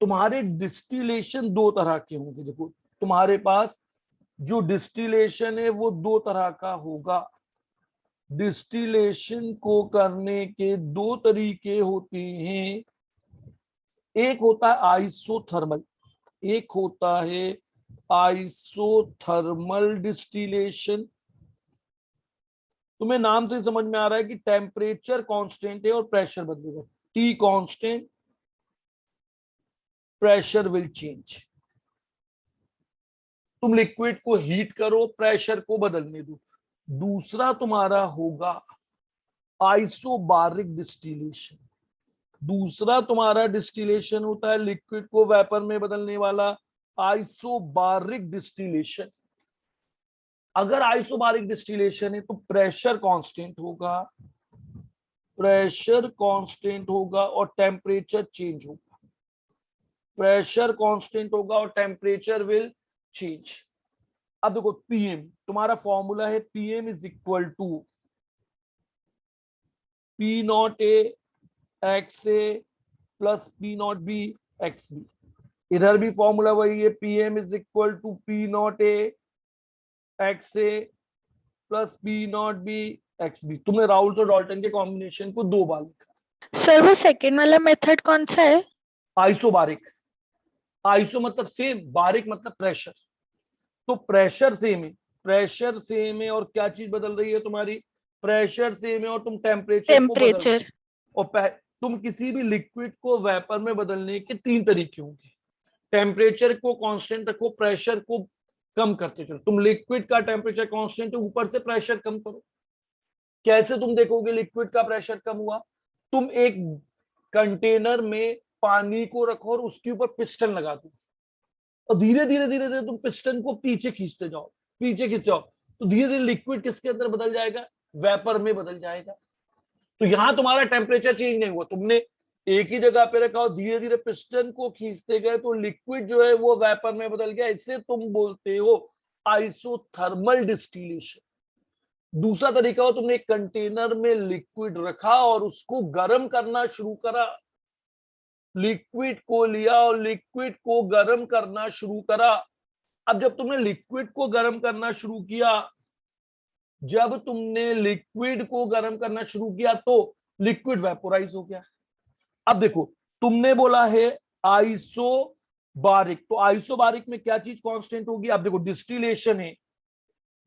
तुम्हारे डिस्टिलेशन दो तरह के होंगे। देखो तुम्हारे पास जो डिस्टिलेशन है वो दो तरह का होगा। डिस्टिलेशन को करने के दो तरीके होते हैं। एक होता है आइसोथर्मल, एक होता है आइसोथर्मल डिस्टिलेशन। तुम्हें नाम से समझ में आ रहा है कि टेम्परेचर कांस्टेंट है और प्रेशर बदलेगा। T constant, pressure will change. तुम लिक्विड को हीट करो, प्रेशर को बदलने दो। दूसरा तुम्हारा होगा आइसोबारिक डिस्टिलेशन। दूसरा तुम्हारा डिस्टिलेशन होता है लिक्विड को वेपर में बदलने वाला आइसोबारिक डिस्टिलेशन। अगर आइसोबारिक डिस्टिलेशन है तो प्रेशर कांस्टेंट होगा, प्रेशर कांस्टेंट होगा और टेम्परेचर चेंज होगा। प्रेशर कांस्टेंट होगा और टेम्परेचर विल चेंज। अब देखो पीएम तुम्हारा फॉर्मूला है, PM is equal to P not A X A plus P not B X B. इधर भी फॉर्मूला वही है, PM is equal to P not A X A plus P not B X B. तुमने Raoult's और Dalton के combination को दो बार लिखा। सर वो सेकेंड वाला मेथड कौन सा है? आइसोबारिक। आइसो मतलब सेम, बारिक मतलब प्रेशर। तो प्रेशर सेम है, प्रेशर सेम है और क्या चीज बदल रही है तुम्हारी? प्रेशर सेम है और तुम टेम्परेचर को बदल रहे टेम्परेचर। हो। और तुम किसी भी लिक्विड को वेपर में बदलने के तीन तरीके होंगे। टेम्परेचर को कांस्टेंट रखो, प्रेशर को कम करते चलो। तुम लिक्विड का टेम्परेचर कांस्टेंट है, ऊपर से प्रेशर कम करो। कैसे तुम देखोगे लिक्विड का प्रेशर कम हुआ? तुम एक कंटेनर में पानी को रखो और उसके ऊपर पिस्टन लगा दो और धीरे धीरे धीरे धीरे तुम पिस्टन को पीछे खींचते जाओ, पीछे खींचते जाओ, तो धीरे धीरे लिक्विड किसके अंदर बदल जाएगा? वेपर में बदल जाएगा। तो यहां तुम्हारा टेम्परेचर चेंज नहीं हुआ, तुमने एक ही जगह पे रखा और धीरे धीरे पिस्टन को खींचते गए तो लिक्विड जो है वो वेपर में बदल गया। इससे तुम बोलते हो आइसोथर्मल डिस्टिलेशन। दूसरा तरीका हो, तुमने एक कंटेनर में लिक्विड रखा और उसको गर्म करना शुरू करा। लिक्विड को लिया और लिक्विड को गर्म करना शुरू करा। अब जब तुमने लिक्विड को गर्म करना शुरू किया, जब तुमने लिक्विड को गर्म करना शुरू किया तो लिक्विड वेपोराइज हो गया। अब देखो तुमने बोला है आइसोबारिक, तो आइसोबारिक में क्या चीज कांस्टेंट होगी? अब देखो डिस्टिलेशन है,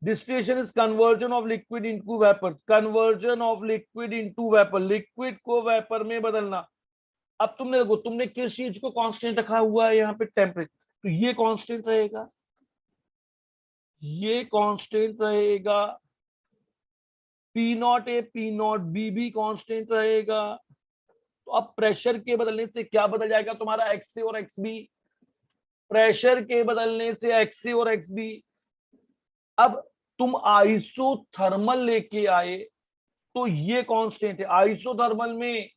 distillation is conversion of liquid into vapour, conversion of liquid into vapour, liquid को वेपर में बदलना। अब तुमने देखो तुमने किस चीज को कांस्टेंट रखा हुआ है यहाँ पे? टेम्परेचर। तो ये कांस्टेंट रहेगा, ये कांस्टेंट रहेगा, P not A P not be भी कांस्टेंट रहेगा। तो अब प्रेशर के बदलने से क्या बदल जाएगा तुम्हारा? एक्स ए और एक्स बी। प्रेशर के बदलने से एक्स ए और एक्स बी। अब तुम आइसोथर्मल लेके आए तो ये कांस्टेंट है। आइसोथर्मल में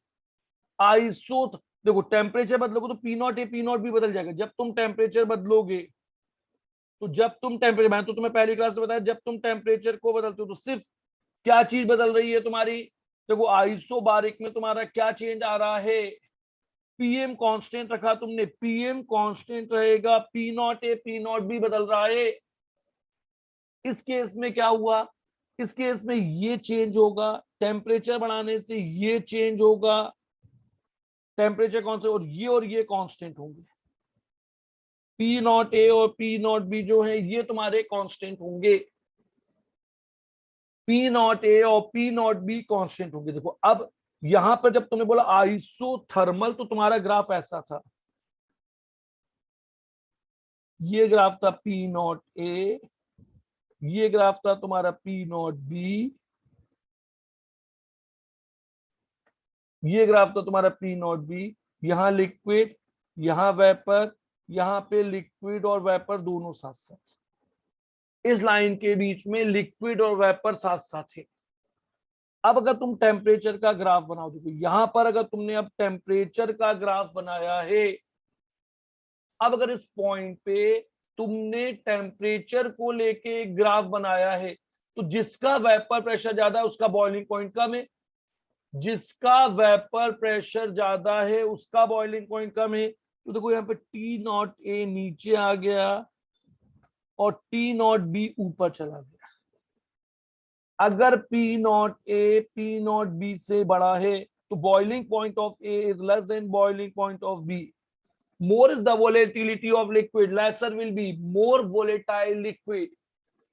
आइसो देखो टेम्परेचर बदलोगे तो P not A P not be बदल जाएगा। जब तुम टेम्परेचर बदलोगे तो जब तुम टेम्परेचर, मैं तो तुम्हें पहली क्लास में बताया, जब तुम टेम्परेचर को बदलते हो तो सिर्फ क्या चीज बदल रही है तुम्हारी? देखो आइसोबारिक में तुम्हारा क्या चेंज आ रहा है? पीएम कांस्टेंट रखा तुमने, पीएम कांस्टेंट रहेगा, P not A P not be बदल रहा है। इस केस में क्या हुआ, इस केस में ये चेंज होगा, टेम्परेचर बढ़ाने से ये चेंज होगा, टेम्परेचर कौन से, और ये कांस्टेंट होंगे। पी नॉट ए और पी नॉट बी जो है ये तुम्हारे कांस्टेंट होंगे, पी नॉट ए और पी नॉट बी कांस्टेंट होंगे। देखो अब यहां पर जब तुमने बोला आइसोथर्मल तो तुम्हारा ग्राफ ऐसा था, ये ग्राफ था पी नॉट ए, ये ग्राफ था तुम्हारा पी नॉट बी, ये ग्राफ था तुम्हारा पी नॉट बी। यहां लिक्विड, यहां वेपर, यहां पे लिक्विड और वेपर दोनों साथ साथ, इस लाइन के बीच में लिक्विड और वेपर साथ साथ है। अब अगर तुम टेम्परेचर का ग्राफ बनाओ, देखो यहां पर अगर तुमने अब टेम्परेचर का ग्राफ बनाया है, अब अगर इस पॉइंट पे तुमने टेम्परेचर को लेके एक ग्राफ बनाया है, तो जिसका वेपर प्रेशर ज्यादा है उसका बॉइलिंग पॉइंट कम है, जिसका वेपर प्रेशर ज्यादा है उसका बॉइलिंग पॉइंट कम है। तो देखो यहाँ पे टी नॉट ए नीचे आ गया और टी नॉट बी ऊपर चला गया। अगर P not A P not B से बड़ा है तो boiling point of A is less than boiling point of B. More is the volatility of liquid, lesser will be more volatile liquid.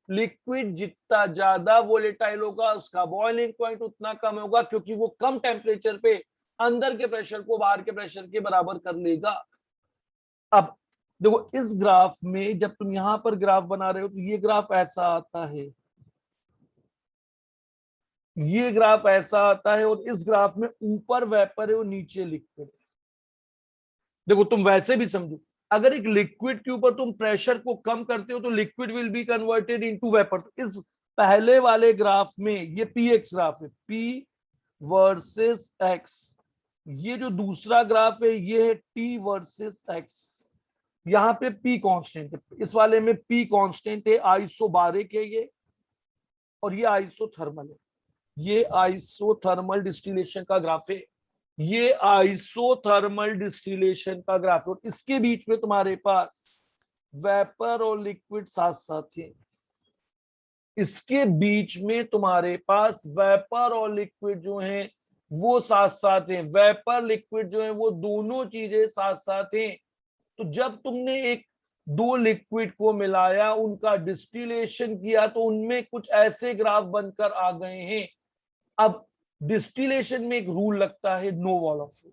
Liquid जितना ज्यादा वोलेटाइल होगा उसका boiling point उतना कम होगा, क्योंकि वो कम टेम्परेचर पे अंदर के प्रेशर को बाहर के प्रेशर के बराबर कर लेगा। अब देखो इस ग्राफ में जब तुम यहां पर ग्राफ बना रहे हो तो ये ग्राफ ऐसा आता है, ये ग्राफ ऐसा आता है, और इस ग्राफ में ऊपर वेपर है और नीचे लिक्विड है। देखो तुम वैसे भी समझो, अगर एक लिक्विड के ऊपर तुम प्रेशर को कम करते हो तो liquid will be converted into vapour. इस पहले वाले ग्राफ में ये पी एक्स ग्राफ है, पी वर्सेस एक्स, ये जो दूसरा ग्राफ है ये है टी वर्सेस एक्स। यहाँ पे पी कांस्टेंट है, इस वाले में पी कांस्टेंट है, आइसोबारिक है ये, और ये आइसोथर्मल है, ये आइसोथर्मल डिस्टिलेशन का ग्राफ है, ये आइसोथर्मल डिस्टिलेशन का ग्राफ है, और इसके बीच में तुम्हारे पास वेपर और लिक्विड साथ साथ है, इसके बीच में तुम्हारे पास वेपर और लिक्विड जो हैं वो साथ साथ हैं, वेपर लिक्विड जो है वो दोनों चीजें साथ साथ हैं। तो जब तुमने एक दो लिक्विड को मिलाया, उनका डिस्टिलेशन किया, तो उनमें कुछ ऐसे ग्राफ बनकर आ गए हैं। अब डिस्टिलेशन में एक रूल लगता है, नो वॉल ऑफ रूल।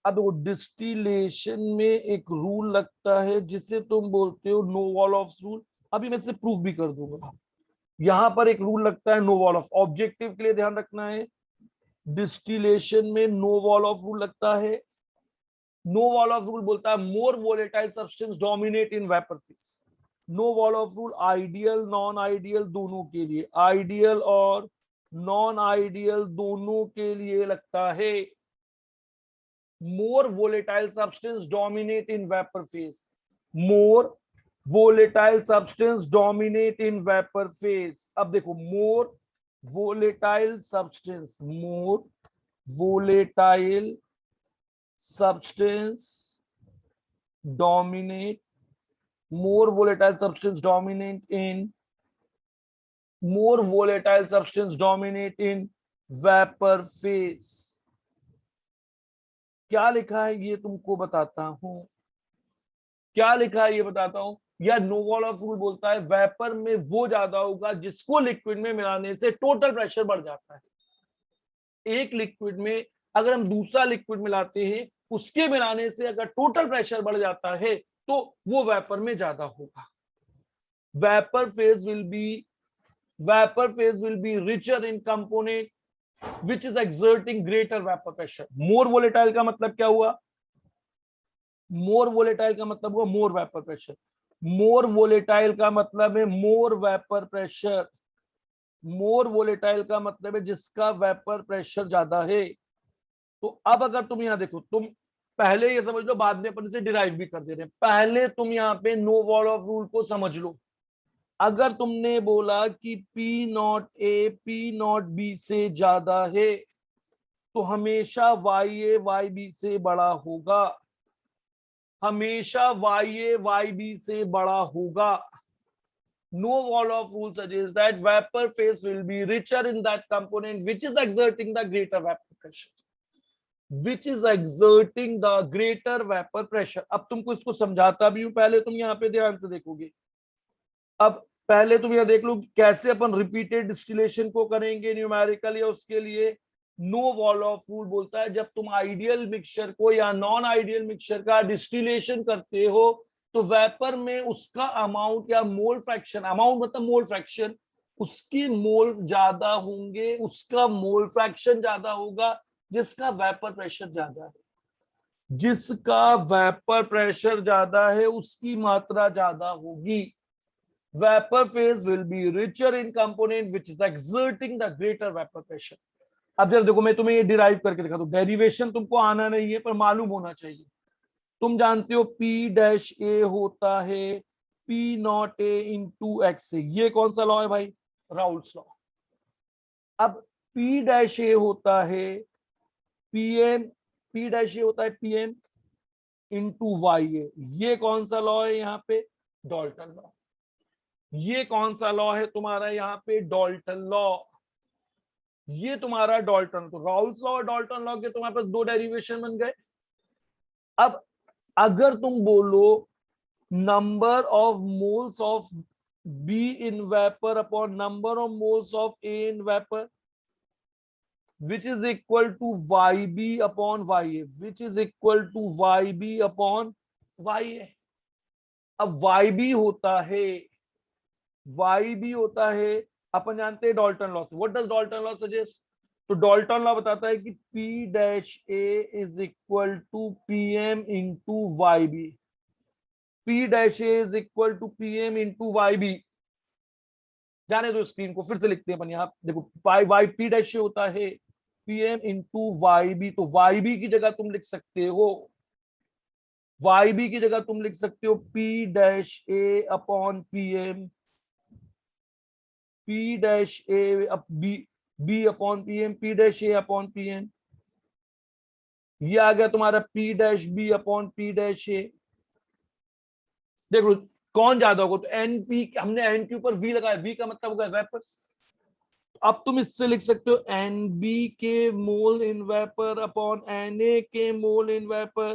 अब वो डिस्टिलेशन में एक रूल लगता है जिसे तुम बोलते हो नो वॉल ऑफ रूल। अभी मैं इसे प्रूफ भी कर दूंगा। यहां पर एक रूल लगता है नो वॉल ऑफ, ऑब्जेक्टिव के लिए ध्यान रखना है, डिस्टिलेशन में नो वॉल ऑफ रूल लगता है। नो वॉल ऑफ रूल बोलता है more volatile substance dominate in vapour phase. No wall of rule ideal non ideal दोनों के लिए, आइडियल और नॉन आइडियल दोनों के लिए लगता है। More volatile substance dominate in vapour phase, more volatile substance dominate in vapour phase. अब देखो more volatile substance, more volatile substance dominate, more volatile substance dominate in, more volatile substance dominate in vapor phase। क्या लिखा है ये तुमको बताता हूं, क्या लिखा है ये बताता हूं। या नो वॉल ऑफ रूल बोलता है वेपर में वो ज्यादा होगा जिसको लिक्विड में मिलाने से टोटल प्रेशर बढ़ जाता है। एक लिक्विड में अगर हम दूसरा लिक्विड मिलाते हैं, उसके मिलाने से अगर टोटल प्रेशर बढ़ जाता है तो वो वेपर में ज्यादा होगा। Vapour phase will be richer in component which is exerting greater vapour pressure. More volatile का मतलब क्या हुआ, मोर वोलेटाइल का मतलब हुआ more vapour pressure, more volatile का मतलब है more vapour pressure, more volatile का मतलब है जिसका वेपर प्रेशर ज्यादा है। तो अब अगर तुम यहां देखो, तुम पहले ये समझ लो, बाद में अपन इसे डिराइव भी कर दे रहे हैं, पहले तुम यहाँ पे नो वॉल ऑफ रूल को समझ लो। अगर तुमने बोला कि P not A P not B से ज्यादा है, तो हमेशा YA YB से बड़ा होगा, हमेशा YA YB से बड़ा होगा। No wall of rule suggests that vapor phase will be richer in that component which is exerting the greater vapor pressure. Which is exerting the greater vapor pressure. अब तुमको इसको समझाता भी हूं, पहले तुम यहाँ पे ध्यान से देखोगे। अब पहले तुम यह देख लो कैसे अपन रिपीटेड डिस्टिलेशन को करेंगे न्यूमेरिकल, या उसके लिए नो वॉल ऑफ रूल बोलता है जब तुम आइडियल मिक्सचर को या नॉन आइडियल मिक्सचर का डिस्टिलेशन करते हो तो वेपर में उसका अमाउंट या मोल फ्रैक्शन, अमाउंट मतलब मोल फ्रैक्शन, उसकी मोल ज्यादा होंगे, उसका मोल फ्रैक्शन ज्यादा होगा जिसका वेपर प्रेशर ज्यादा है। जिसका वेपर प्रेशर ज्यादा है उसकी मात्रा ज्यादा होगी। Vapor phase will be richer in component which is exerting the greater vapor pressure. अब जरा देखो मैं तुम्हें ये डिराइव करके दिखा दूं, डेरिवेशन तुमको आना नहीं है पर मालूम होना चाहिए। तुम जानते हो P डैश A होता है P not A into x से, ये कौन सा लॉ है भाई? Raoult's law. अब P डैश A होता है PM, P डैश A होता है PM इंटू YA, ये कौन सा लॉ है यहाँ पे? Dalton law. ये कौन सा लॉ है तुम्हारा यहाँ पे? Dalton law. ये तुम्हारा डॉल्टन, तो राउल्स लॉ और डॉल्टन लॉ के तुम्हारे पास दो डेरिवेशन बन गए। अब अगर तुम बोलो number of moles of B in vapour upon number of moles of A in vapour which is equal to YB upon YA, which is equal to YB upon YA। अब YB होता है, YB होता है, अपन जानते हैं Dalton law से। What does Dalton law suggest? तो डॉल्टन लॉ बताता है कि P dash A is equal to PM into YB। P dash A is equal to PM into YB। जाने दो स्क्रीन को, फिर से लिखते हैं अपन यहाँ देखो। P डैश A होता है PM इंटू YB, तो YB की जगह तुम लिख सकते हो, YB की जगह तुम लिख सकते हो P dash A upon PM, P dash A B upon PM, P dash A upon PM। ये आ गया तुम्हारा P dash B upon P dash A। देखो कौन ज्यादा होगा, तो NP, हमने N के ऊपर V लगाया, V का मतलब होगा वेपर्स। अब तुम इससे लिख सकते हो NB के mole in vapour upon NA के mole in vapour.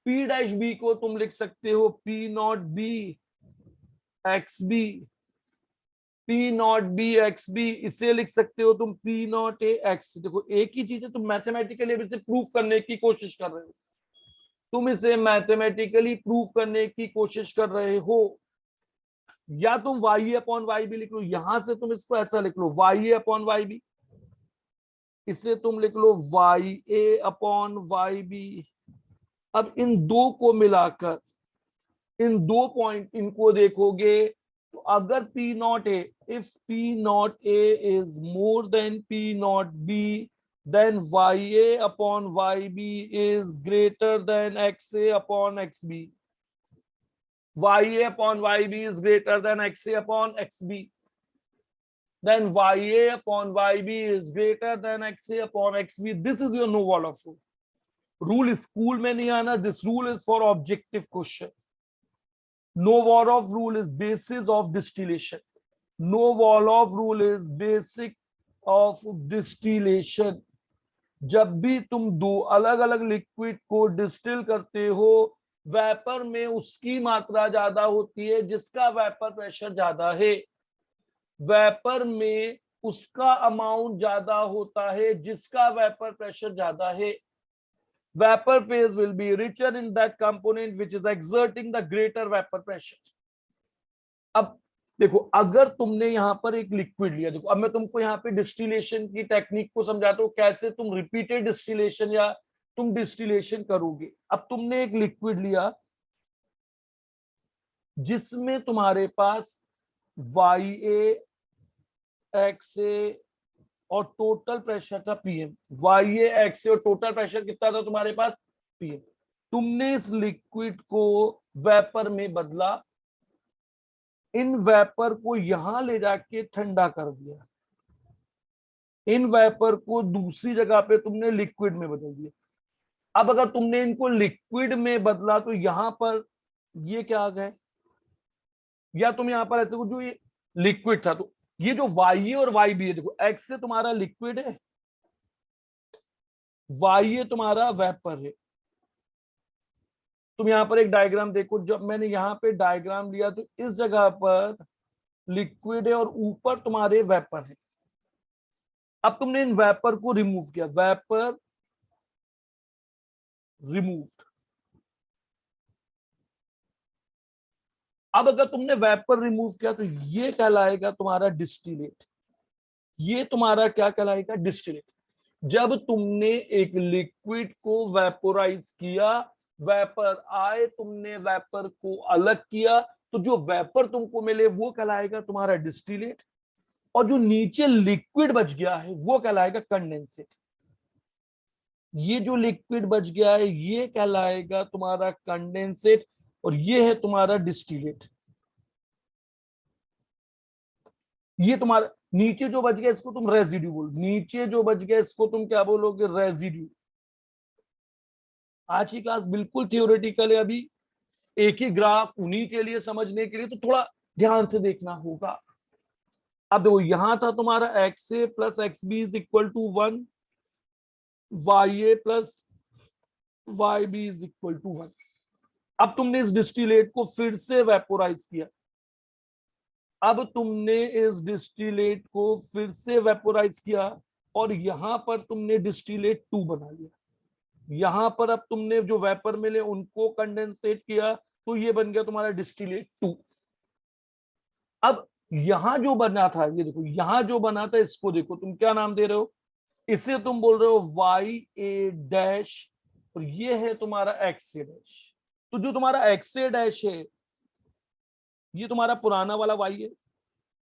P dash B को तुम लिख सकते हो P not B XB, P not B XB, इसे लिख सकते हो तुम P नॉट A X। देखो एक ही चीज है, तुम मैथमेटिकली इसे प्रूफ करने की कोशिश कर रहे हो, तुम इसे मैथमेटिकली प्रूफ करने की कोशिश कर रहे हो। या तुम YA अपॉन YB लिख लो, यहां से तुम इसको ऐसा लिख लो YA अपॉन YB, इसे तुम लिख लो YA अपॉन YB। अब इन दो को मिलाकर इन दो पॉइंट इनको देखोगे तो अगर P not A, if P not A is more than P not B, then YA upon YB is greater than XA upon XB। YA upon YB is greater than XA upon XB, then YA upon YB is greater than XA upon XB। This is your no wall of rule। Rule school में नहीं आना, this rule is for objective question. No wall of rule is basis of distillation. No wall of rule is basic of distillation। जब भी तुम दो अलग अलग liquid को डिस्टिल करते हो, वेपर में उसकी मात्रा ज्यादा होती है जिसका वेपर प्रेशर ज्यादा है। वेपर में उसका अमाउंट ज्यादा होता है जिसका वेपर प्रेशर ज्यादा है। Vapor phase will be richer in that component which is exerting the greater vapor pressure। अब देखो अगर तुमने यहां पर एक लिक्विड लिया, देखो अब मैं तुमको यहाँ पे डिस्टिलेशन की टेक्निक को समझाता हूँ, कैसे तुम रिपीटेड डिस्टिलेशन या तुम डिस्टिलेशन करोगे। अब तुमने एक लिक्विड लिया जिसमें तुम्हारे पास YA XA और टोटल प्रेशर था PM। YA XA और टोटल प्रेशर कितना था तुम्हारे पास? PM। तुमने इस लिक्विड को वेपर में बदला, इन वेपर को यहां ले जाके ठंडा कर दिया, इन वेपर को दूसरी जगह पे तुमने लिक्विड में बदल दिया। अब अगर तुमने इनको लिक्विड में बदला तो यहां पर ये क्या आ गए, या तुम यहां पर ऐसे कुछ, जो ये लिक्विड था तो ये जो वाई और वाई बी है, देखो एक्स से तुम्हारा लिक्विड है, वाई ए तुम्हारा वेपर है। तुम यहां पर एक डायग्राम देखो, जब मैंने यहां पे डायग्राम लिया तो इस जगह पर लिक्विड है और ऊपर तुम्हारे वेपर है। अब तुमने इन वेपर को रिमूव किया, वेपर रिमूव्ड। अब अगर तुमने वेपर रिमूव किया तो ये कहलाएगा तुम्हारा डिस्टिलेट। ये तुम्हारा क्या कहलाएगा, डिस्टिलेट। जब तुमने एक लिक्विड को वेपोराइज किया, वेपर आए, तुमने वेपर को अलग किया, तो जो वेपर तुमको मिले वो कहलाएगा तुम्हारा डिस्टिलेट, और जो नीचे लिक्विड बच गया है वो कहलाएगा कंडेंसेट। ये जो लिक्विड बच गया है ये कहलाएगा तुम्हारा कंडेंसेट, और ये है तुम्हारा डिस्टिलेट। ये तुम्हारा नीचे जो बच गया इसको तुम रेजिड्यू बोलो, नीचे जो बच गया इसको तुम क्या बोलोगे, रेजिड्यू। आज की क्लास बिल्कुल थियोरेटिकल है, अभी एक ही ग्राफ उन्हीं के लिए समझने के लिए, तो थोड़ा ध्यान से देखना होगा। अब देखो यहां था तुम्हारा X A plus X B is equal to 1, Y A plus Y B is equal to 1। अब तुमने इस डिस्टिलेट को फिर से वेपोराइज किया, अब तुमने इस डिस्टिलेट को फिर से वेपोराइज किया और यहां पर तुमने डिस्टिलेट 2 बना लिया। यहां पर अब तुमने जो वेपर मिले उनको कंडेंसेट किया, तो ये बन गया तुम्हारा डिस्टिलेट 2। अब यहां जो बना था, ये देखो यहां जो बना था, इसको देखो तुम क्या नाम दे रहे हो, इसे तुम बोल रहे हो वाई ए डैश, और ये है तुम्हारा एक्स ए डैश। तो जो तुम्हारा एक्स ए डैश है ये तुम्हारा पुराना वाला वाई है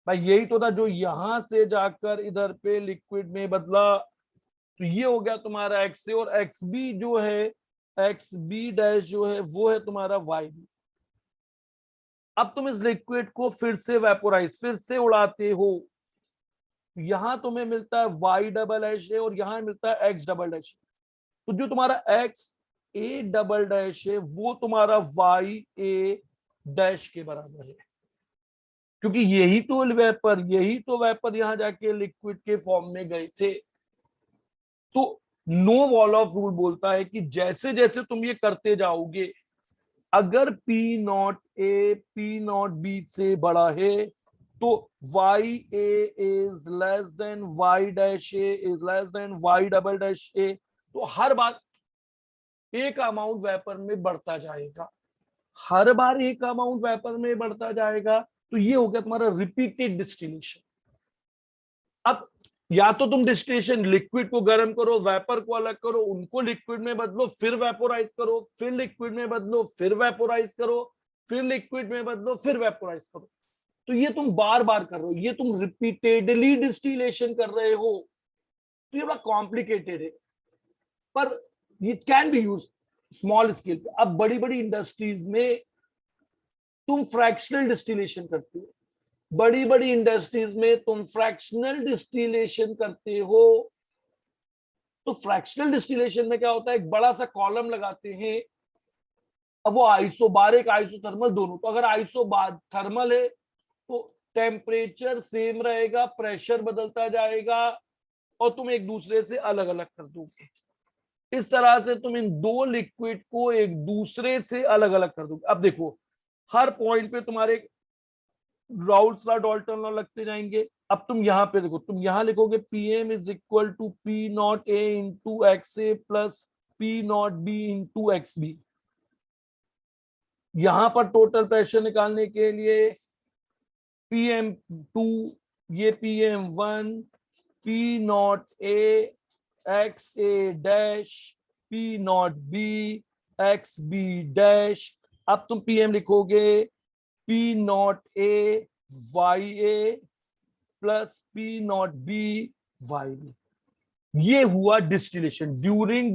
भाई, यही तो था जो यहां से जाकर इधर पे लिक्विड में बदला, तो ये हो गया तुम्हारा एक्स ए, और एक्स बी जो है, एक्स बी डैश जो है वो है तुम्हारा वाई बी। अब तुम इस लिक्विड को फिर से वेपोराइज, फिर से उड़ाते हो, यहां तुम्हें मिलता है वाई डबल एच है और यहां मिलता है एक्स डबल डैश। तो जो तुम्हारा एक्स ए डबल डैश है वो तुम्हारा वाई ए डैश के बराबर है, क्योंकि यही तो वेपर यहां जाके लिक्विड के फॉर्म में गए थे। तो नो वॉल ऑफ रूल बोलता है कि जैसे जैसे तुम ये करते जाओगे, अगर P not A P not B से बड़ा है तो Y A is less than Y dash A is less than Y double dash A, तो हर बार एक अमाउंट वेपर में बढ़ता जाएगा, हर बार एक अमाउंट वेपर में बढ़ता जाएगा। तो ये हो गया तुम्हारा रिपीटेड डिस्टिलेशन। अब या तो तुम डिस्टिलेशन लिक्विड को गर्म करो, वेपर को अलग करो, उनको लिक्विड में बदलो, फिर वेपोराइज करो, फिर लिक्विड में बदलो, फिर वेपोराइज करो, फिर लिक्विड में बदलो, फिर वेपोराइज करो। तो ये तुम बार बार कर रहे हो, ये तुम रिपीटेडली डिस्टिलेशन कर रहे हो, तो ये बड़ा कॉम्प्लिकेटेड है, पर ये can be use small scale पे। अब बड़ी बड़ी इंडस्ट्रीज में तुम फ्रैक्शनल डिस्टिलेशन करते हो, बड़ी बड़ी इंडस्ट्रीज में तुम फ्रैक्शनल डिस्टिलेशन करते हो। तो फ्रैक्शनल डिस्टिलेशन में क्या होता है, एक बड़ा सा कॉलम लगाते हैं, अब वो आइसोबारिक आइसोथर्मल दोनों, तो अगर आइसोथर्मल है तो टेम्परेचर सेम रहेगा, प्रेशर बदलता जाएगा और तुम एक दूसरे से अलग अलग कर दोगे। इस तरह से तुम इन दो लिक्विड को एक दूसरे से अलग अलग कर दोगे। अब देखो हर पॉइंट पे तुम्हारे राउल्स लॉ, डाल्टन लॉ लगते जाएंगे। अब तुम यहां पे देखो, तुम यहां लिखोगे PM is equal to P not A into X A plus P not B into X B. यहां पर टोटल प्रेशर निकालने के लिए PM2, ये PM1, P not A X A dash, P not B X B dash. अब तुम PM लिखोगे P not A Y A plus P not B Y B. ये हुआ distillation. During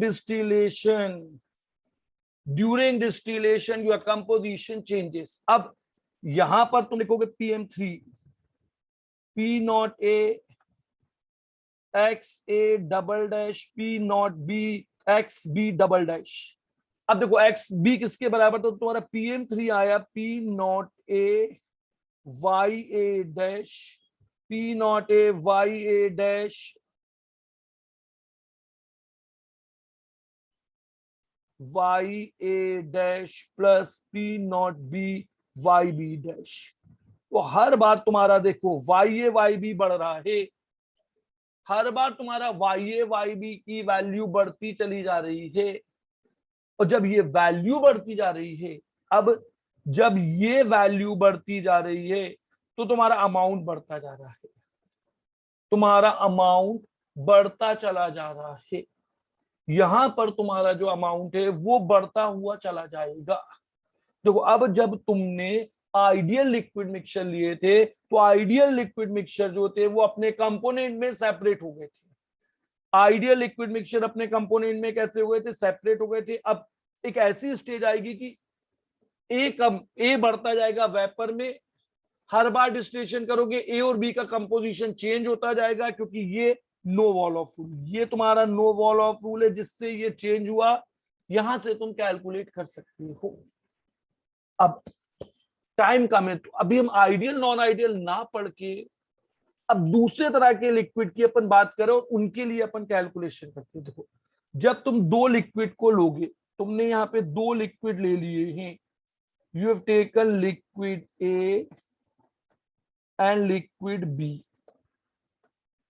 distillation your composition changes. अब यहां पर तुम लिखोगे PM3, P not A X A double dash P not B X B double dash. अब देखो x B किसके बराबर, तो तुम्हारा PM3 आया P not A Y A dash P not A Y A dash Y A dash plus P not B Y B dash. तो हर बार तुम्हारा देखो वाई बी बढ़ रहा है, हर बार तुम्हारा वाई बी की वैल्यू बढ़ती चली जा रही है। और जब ये वैल्यू बढ़ती जा रही है, अब जब ये वैल्यू बढ़ती जा रही है तो तुम्हारा अमाउंट बढ़ता जा रहा है, तुम्हारा अमाउंट बढ़ता चला जा रहा है। यहां पर तुम्हारा जो अमाउंट है वो बढ़ता हुआ चला जाएगा। देखो अब जब तुमने आइडियल लिक्विड मिक्सचर लिए थे तो आइडियल लिक्विड मिक्सचर जो थे वो अपने कंपोनेंट में सेपरेट हो गए थे। आइडियल लिक्विड मिक्सचर अपने कंपोनेंट में कैसे हो गए थे, सेपरेट हो गए थे। अब एक ऐसी स्टेज आएगी कि ए बढ़ता जाएगा वेपर में, हर बार डिस्टिलेशन करोगे ए और बी का कंपोजिशन चेंज होता जाएगा, क्योंकि ये नो वॉल ऑफ रूल, ये तुम्हारा नो वॉल ऑफ रूल है जिससे ये चेंज हुआ। यहां से तुम कैलकुलेट कर सकते हो। अब टाइम कम है तो अभी हम आइडियल नॉन आइडियल ना पढ़ के अब दूसरे तरह के लिक्विड की अपन बात करें और उनके लिए अपन कैलकुलेशन करते हैं। देखो जब तुम दो लिक्विड को लोगे, तुमने यहाँ पे दो लिक्विड ले लिए हैं, you have taken liquid A and liquid B.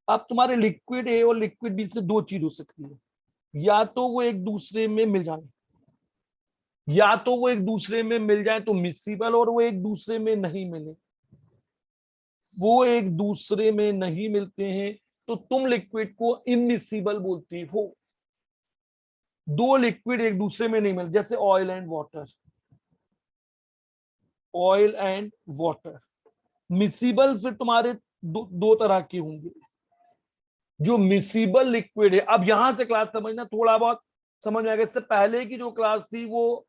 अब तुम्हारे लिक्विड ए और लिक्विड बी से दो चीज हो सकती है, या तो वो एक दूसरे में मिल जाए, या तो वो एक दूसरे में मिल जाए तो मिसिबल, और वो एक दूसरे में नहीं मिले, वो एक दूसरे में नहीं मिलते हैं तो तुम लिक्विड को इमिसिबल बोलती हो। दो लिक्विड एक दूसरे में नहीं मिलते, जैसे oil and water, oil and water. Miscible फिर तुम्हारे दो तरह के होंगे, जो मिसिबल लिक्विड है। अब यहां से क्लास समझना, थोड़ा बहुत समझ में आएगा। इससे पहले की जो क्लास थी वो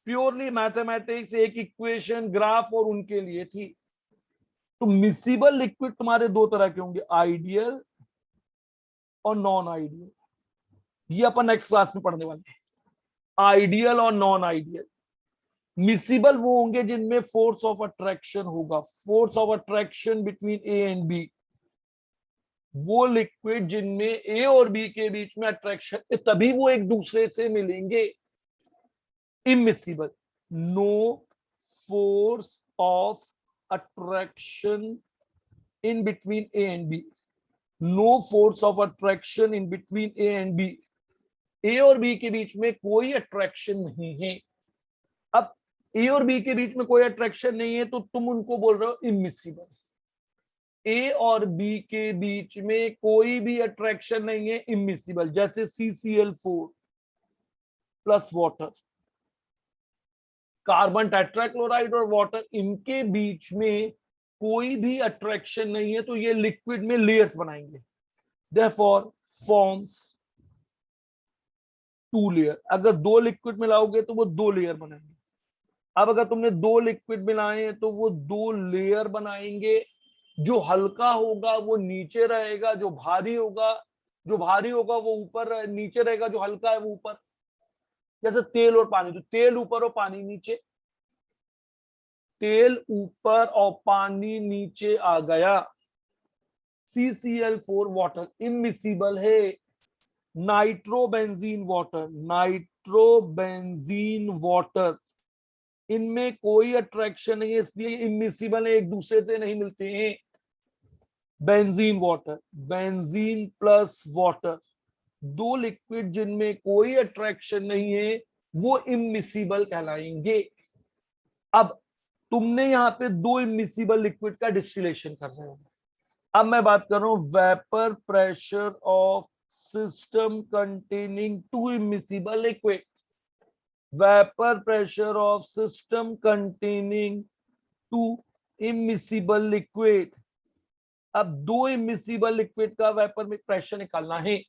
प्योरली मैथमेटिक्स, एक इक्वेशन ग्राफ और उनके लिए थी। तो मिसिबल लिक्विड तुम्हारे दो तरह के होंगे, आइडियल और नॉन आइडियल। ये अपन नेक्स्ट क्लास में पढ़ने वाले हैं, आइडियल और नॉन आइडियल। मिसिबल वो होंगे जिनमें फोर्स ऑफ अट्रैक्शन होगा, force of attraction between A and B. वो लिक्विड जिनमें ए और बी के बीच में अट्रैक्शन, तभी वो एक दूसरे से मिलेंगे। Immiscible, no force of attraction in between A and B, no force of attraction in between A and B. A और बी के बीच में कोई अट्रैक्शन नहीं है। अब ए और बी के बीच में कोई अट्रैक्शन नहीं है तो तुम उनको बोल रहे हो इमिसिबल। ए और बी के बीच में कोई भी अट्रैक्शन नहीं है, इमिसिबल। जैसे CCl4 plus water, carbon tetrachloride और वाटर, इनके बीच में कोई भी अट्रैक्शन नहीं है तो ये लिक्विड में लेयर्स बनाएंगे, देयरफॉर फॉर्म्स टू लेयर। अगर दो लिक्विड मिलाओगे तो वो दो लेयर बनाएंगे। अब अगर तुमने दो लिक्विड मिलाए हैं तो वो दो लेयर बनाएंगे। जो हल्का होगा वो नीचे रहेगा, जो भारी होगा वो ऊपर नीचे रहेगा, जो हल्का है वो ऊपर। जैसे तेल और पानी, तो तेल ऊपर और पानी नीचे, तेल ऊपर और पानी नीचे आ गया। CCl4 वाटर इमिसिबल है। नाइट्रोबेंजीन वाटर, इनमें कोई अट्रैक्शन नहीं है, इसलिए इमिसिबल है, एक दूसरे से नहीं मिलते हैं। Benzene water, benzene plus water, दो लिक्विड जिनमें कोई अट्रैक्शन नहीं है वो इमिसिबल कहलाएंगे। अब तुमने यहां पे दो इमिसिबल लिक्विड का डिस्टिलेशन कर रहे हो। अब मैं बात कर रहा हूं vapour pressure of system containing two immiscible liquid, vapour pressure of system containing two immiscible liquid. अब दो इमिसिबल लिक्विड का वेपर में प्रेशर निकालना है।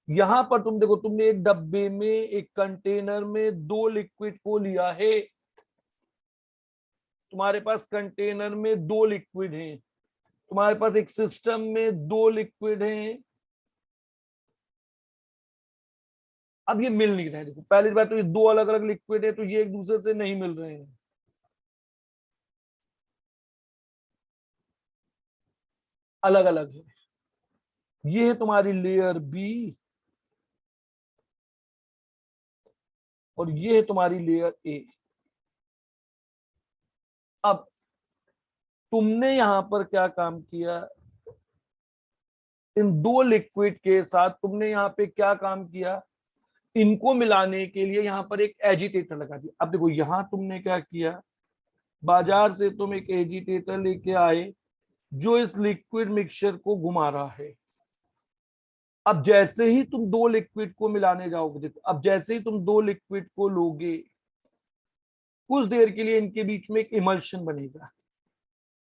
यहां पर तुम देखो, तुमने एक डब्बे में, एक कंटेनर में दो लिक्विड को लिया है। तुम्हारे पास कंटेनर में दो लिक्विड हैं, तुम्हारे पास एक सिस्टम में दो लिक्विड हैं, अब ये मिल नहीं रहे हैं। देखो पहली बात तो ये दो अलग अलग लिक्विड है, तो ये एक दूसरे से नहीं मिल रहे हैं, अलग अलग है। ये है तुम्हारी लेयर बी और ये है तुम्हारी लेयर ए। अब तुमने यहां पर क्या काम किया, इन दो लिक्विड के साथ तुमने यहाँ पे क्या काम किया, इनको मिलाने के लिए यहाँ पर एक एजिटेटर लगा दिया। अब देखो यहां तुमने क्या किया, बाजार से तुम एक एजिटेटर लेके आए जो इस लिक्विड मिक्सचर को घुमा रहा है। अब जैसे ही तुम दो लिक्विड को मिलाने जाओगे, देखो अब जैसे ही तुम दो लिक्विड को लोगे, कुछ देर के लिए इनके बीच में एक इमल्शन बनेगा,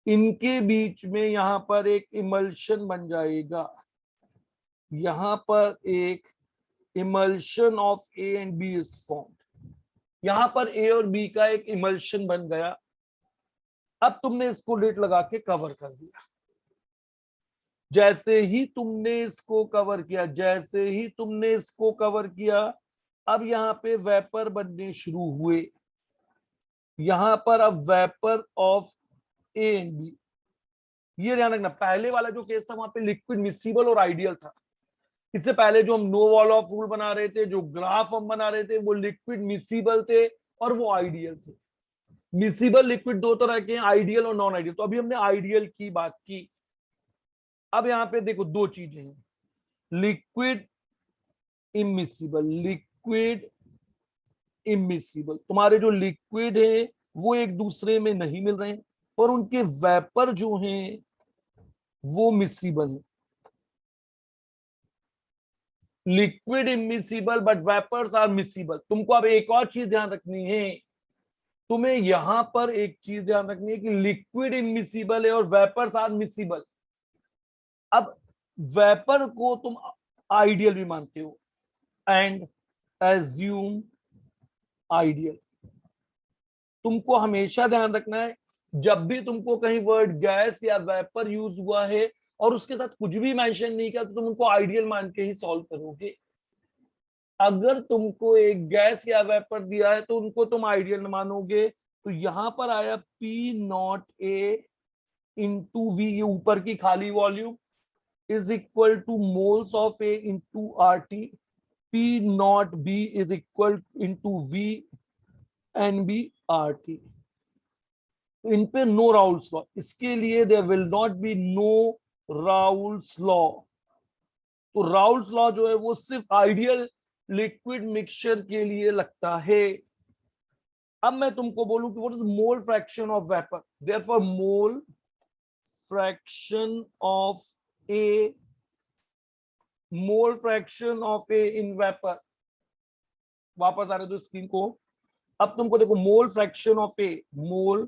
इनके बीच में यहां पर एक इमल्शन बन जाएगा, यहां पर एक emulsion of A and B is formed. यहां पर ए और बी का एक इमल्शन बन गया। अब तुमने इसको लिड लगा के कवर कर दिया। जैसे ही तुमने इसको कवर किया, जैसे ही तुमने इसको कवर किया, अब यहाँ पे वेपर बनने शुरू हुए। यहां पर अब vapour of A and B. ये ध्यान रखना, पहले वाला जो केस था वहां पे लिक्विड मिसिबल और आइडियल था। इससे पहले जो हम नो वॉल ऑफ रूल बना रहे थे, जो ग्राफ हम बना रहे थे, वो लिक्विड मिसिबल थे और वो आइडियल थे। मिसिबल लिक्विड दो तरह के हैं, आइडियल और नॉन आइडियल। तो अभी हमने आइडियल की बात की। अब यहाँ पे देखो दो चीजें हैं, लिक्विड इमिसिबल, लिक्विड इमिसिबल। तुम्हारे जो लिक्विड है वो एक दूसरे में नहीं मिल रहे हैं और उनके वेपर जो हैं वो मिसिबल है। Liquid immiscible but vapours are miscible. तुमको अब एक और चीज ध्यान रखनी है, तुम्हें यहां पर एक चीज ध्यान रखनी है कि लिक्विड इमिसिबल है और वेपर्स आर मिसिबल। अब वेपर को तुम आइडियल भी मानते हो, एंड एज्यूम आइडियल। तुमको हमेशा ध्यान रखना है, जब भी तुमको कहीं वर्ड गैस या वेपर यूज हुआ है और उसके साथ कुछ भी मेंशन नहीं किया, तो तुम उनको आइडियल मान के ही सॉल्व करोगे। अगर तुमको एक गैस या वेपर दिया है तो उनको तुम आइडियल मानोगे। तो यहां पर आया P not A into V, ये ऊपर की खाली volume, is equal to moles of A into R T. P not B is equal into V N B R T. इन पे नो राउल्स लॉ, इसके लिए there will not be no Raoult's law. तो Raoult's law जो है वो सिर्फ ideal liquid mixture के लिए लगता है। अब मैं तुमको बोलूं कि what is mole fraction of vapour, therefore mole fraction of A, mole fraction of A in vapour. वापस आ रहे तो स्क्रीन को, अब तुमको देखो mole fraction of A, mole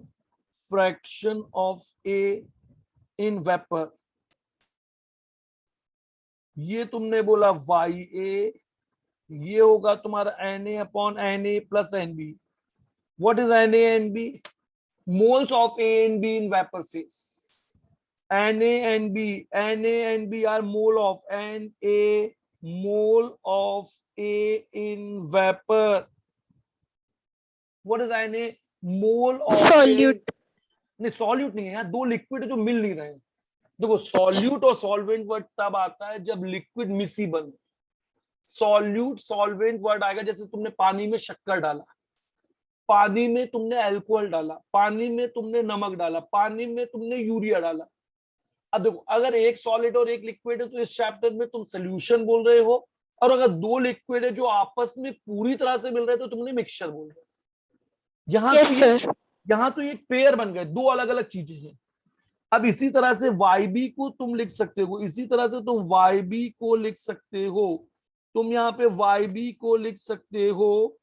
fraction of A in vapour, ये तुमने बोला वाई ए, ये होगा तुम्हारा N A upon N A plus N B. What is N A N B? Moles of A and B in vapour phase. N A N B, N A N B are mole of, N A mole of A in vapour. What is N A? Mole of A. Solute. नहीं solute नहीं है, यहाँ दो liquid जो मिल नहीं रहे हैं। देखो सॉल्यूट और सॉल्वेंट वर्ड तब आता है जब liquid miscible. Solute solvent word आएगा जैसे तुमने पानी में शक्कर डाला, पानी में तुमने अल्कोहल डाला, पानी में तुमने नमक डाला, पानी में तुमने यूरिया डाला। अब देखो अगर एक सॉलिड और एक लिक्विड है तो इस चैप्टर में तुम सोल्यूशन बोल रहे हो, और अगर दो लिक्विड है जो आपस में पूरी तरह से मिल रहे तो तुमने मिक्सचर बोल रहे हो। Yes sir. यहाँ तो ये पेयर बन गए, दो अलग अलग चीजें हैं। अब इसी तरह से YB को तुम लिख सकते हो, इसी तरह से तुम YB को लिख सकते हो, तुम यहाँ पे YB को लिख सकते हो।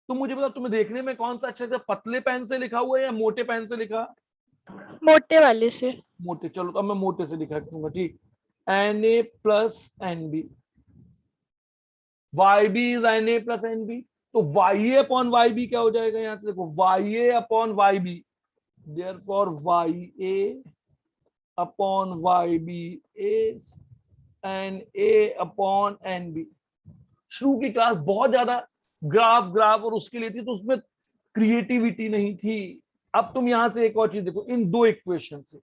तुम मुझे बताओ तुम्हें देखने में कौन सा अच्छा लगता है, पतले पेन से लिखा हुआ है या मोटे पेन से लिखा? मोटे वाले से। मोटे, चलो तो अब मैं मोटे से लिखा दूंगा, ठीक। Na plus NB, YB is Na plus NB, तो YA अपॉन YB क्या हो जाएगा? यहां से देखो YA upon YB, therefore YA upon YB is NA upon NB। शुरू की क्लास बहुत ज्यादा ग्राफ ग्राफ और उसके लिए थी, तो उसमें क्रिएटिविटी नहीं थी। अब तुम यहां से एक और चीज देखो, इन दो इक्वेशन से